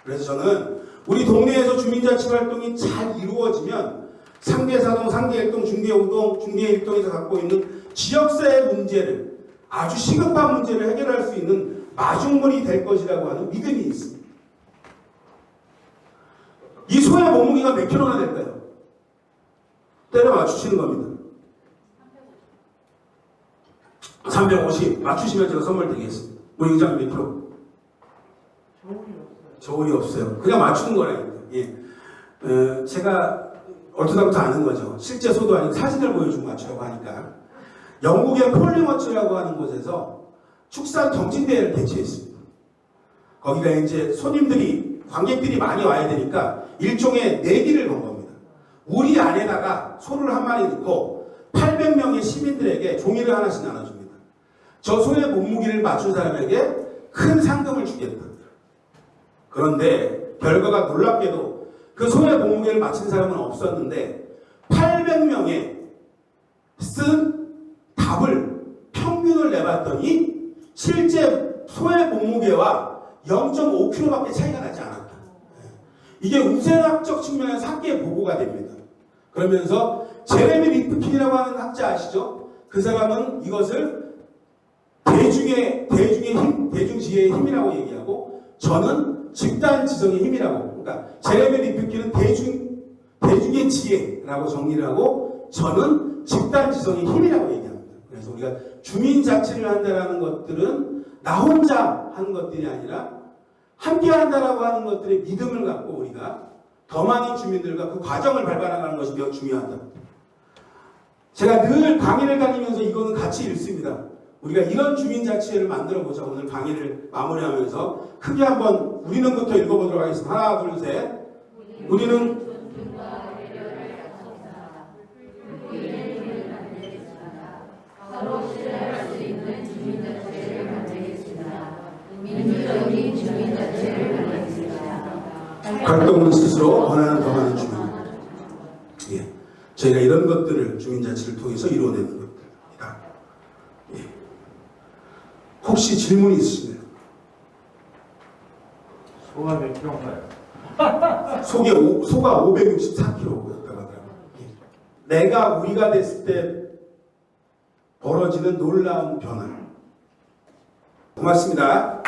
그래서 저는 우리 동네에서 주민자치 활동이 잘 이루어지면 상계사동, 상계일동, 중계우동, 중계일동에서 갖고 있는 지역사회 문제를 아주 시급한 문제를 해결할 수 있는 마중물이 될 것이라고 하는 믿음이 있습니다. 이 소의 몸무게가 몇 킬로나 될까요? 때려 맞추시는 겁니다. 350 맞추시면 제가 선물 드리겠습니다. 우리 의장님 몇 킬로? 저울이 없어요. 그냥 맞추는 거라니까. 예. 제가 얼토당토 아는 거죠. 실제 소도 아니고 사진을 보여주고 맞추려고 하니까. 영국의 폴리머츠라고 하는 곳에서 축산 경진대회를 개최했습니다. 거기가 이제 손님들이, 관객들이 많이 와야 되니까 일종의 내기를 건 겁니다. 우리 안에다가 소를 한 마리 넣고 800명의 시민들에게 종이를 하나씩 나눠줍니다. 저 소의 몸무게를 맞춘 사람에게 큰 상금을 주겠다. 그런데 결과가 놀랍게도 그 소의 몸무게를 맞힌 사람은 없었는데 800명에 쓴 답을 평균을 내봤더니 실제 소의 몸무게와 0.5kg밖에 차이가 나지 않았다. 이게 우생학적 측면에서 학계에 보고가 됩니다. 그러면서 제레미 리프킨이라고 하는 학자 아시죠? 그 사람은 이것을 대중의 힘, 대중지혜의 힘이라고 얘기하고 저는 집단지성의 힘이라고. 그러니까 제레미 리프킨은 대중의 지혜라고 정리를 하고 저는 집단지성의 힘이라고 얘기합니다. 그래서 우리가 주민자치를 한다는 것들은 나 혼자 하는 것들이 아니라 함께 한다라고 하는 것들의 믿음을 갖고 우리가 더 많은 주민들과 그 과정을 밟아나가는 것이 매우 중요하다. 제가 늘 강의를 다니면서 이거는 같이 읽습니다. 우리가 이런 주민자치회를 만들어보자. 오늘 강의를 마무리하면서 크게 한번 우리는부터 읽어보도록 하겠습니다. 하나, 둘, 셋. 우리는 서로 신뢰할 수 있는 주민자치를 만들겠습니다. 민주적인 주민자치를 만들겠습니다. 각동은 스스로 원하는 더 많은 주민. 예. 저희가 이런 것들을 주민자치를 통해서 이루어내는 것들입니다. 예. 혹시 질문이 있으시나요? 소가 몇 킬로인가요? 소가 564kg였다고 하더라고요. 예. 내가 우리가 됐을 때 벌어지는 놀라운 변화. 고맙습니다.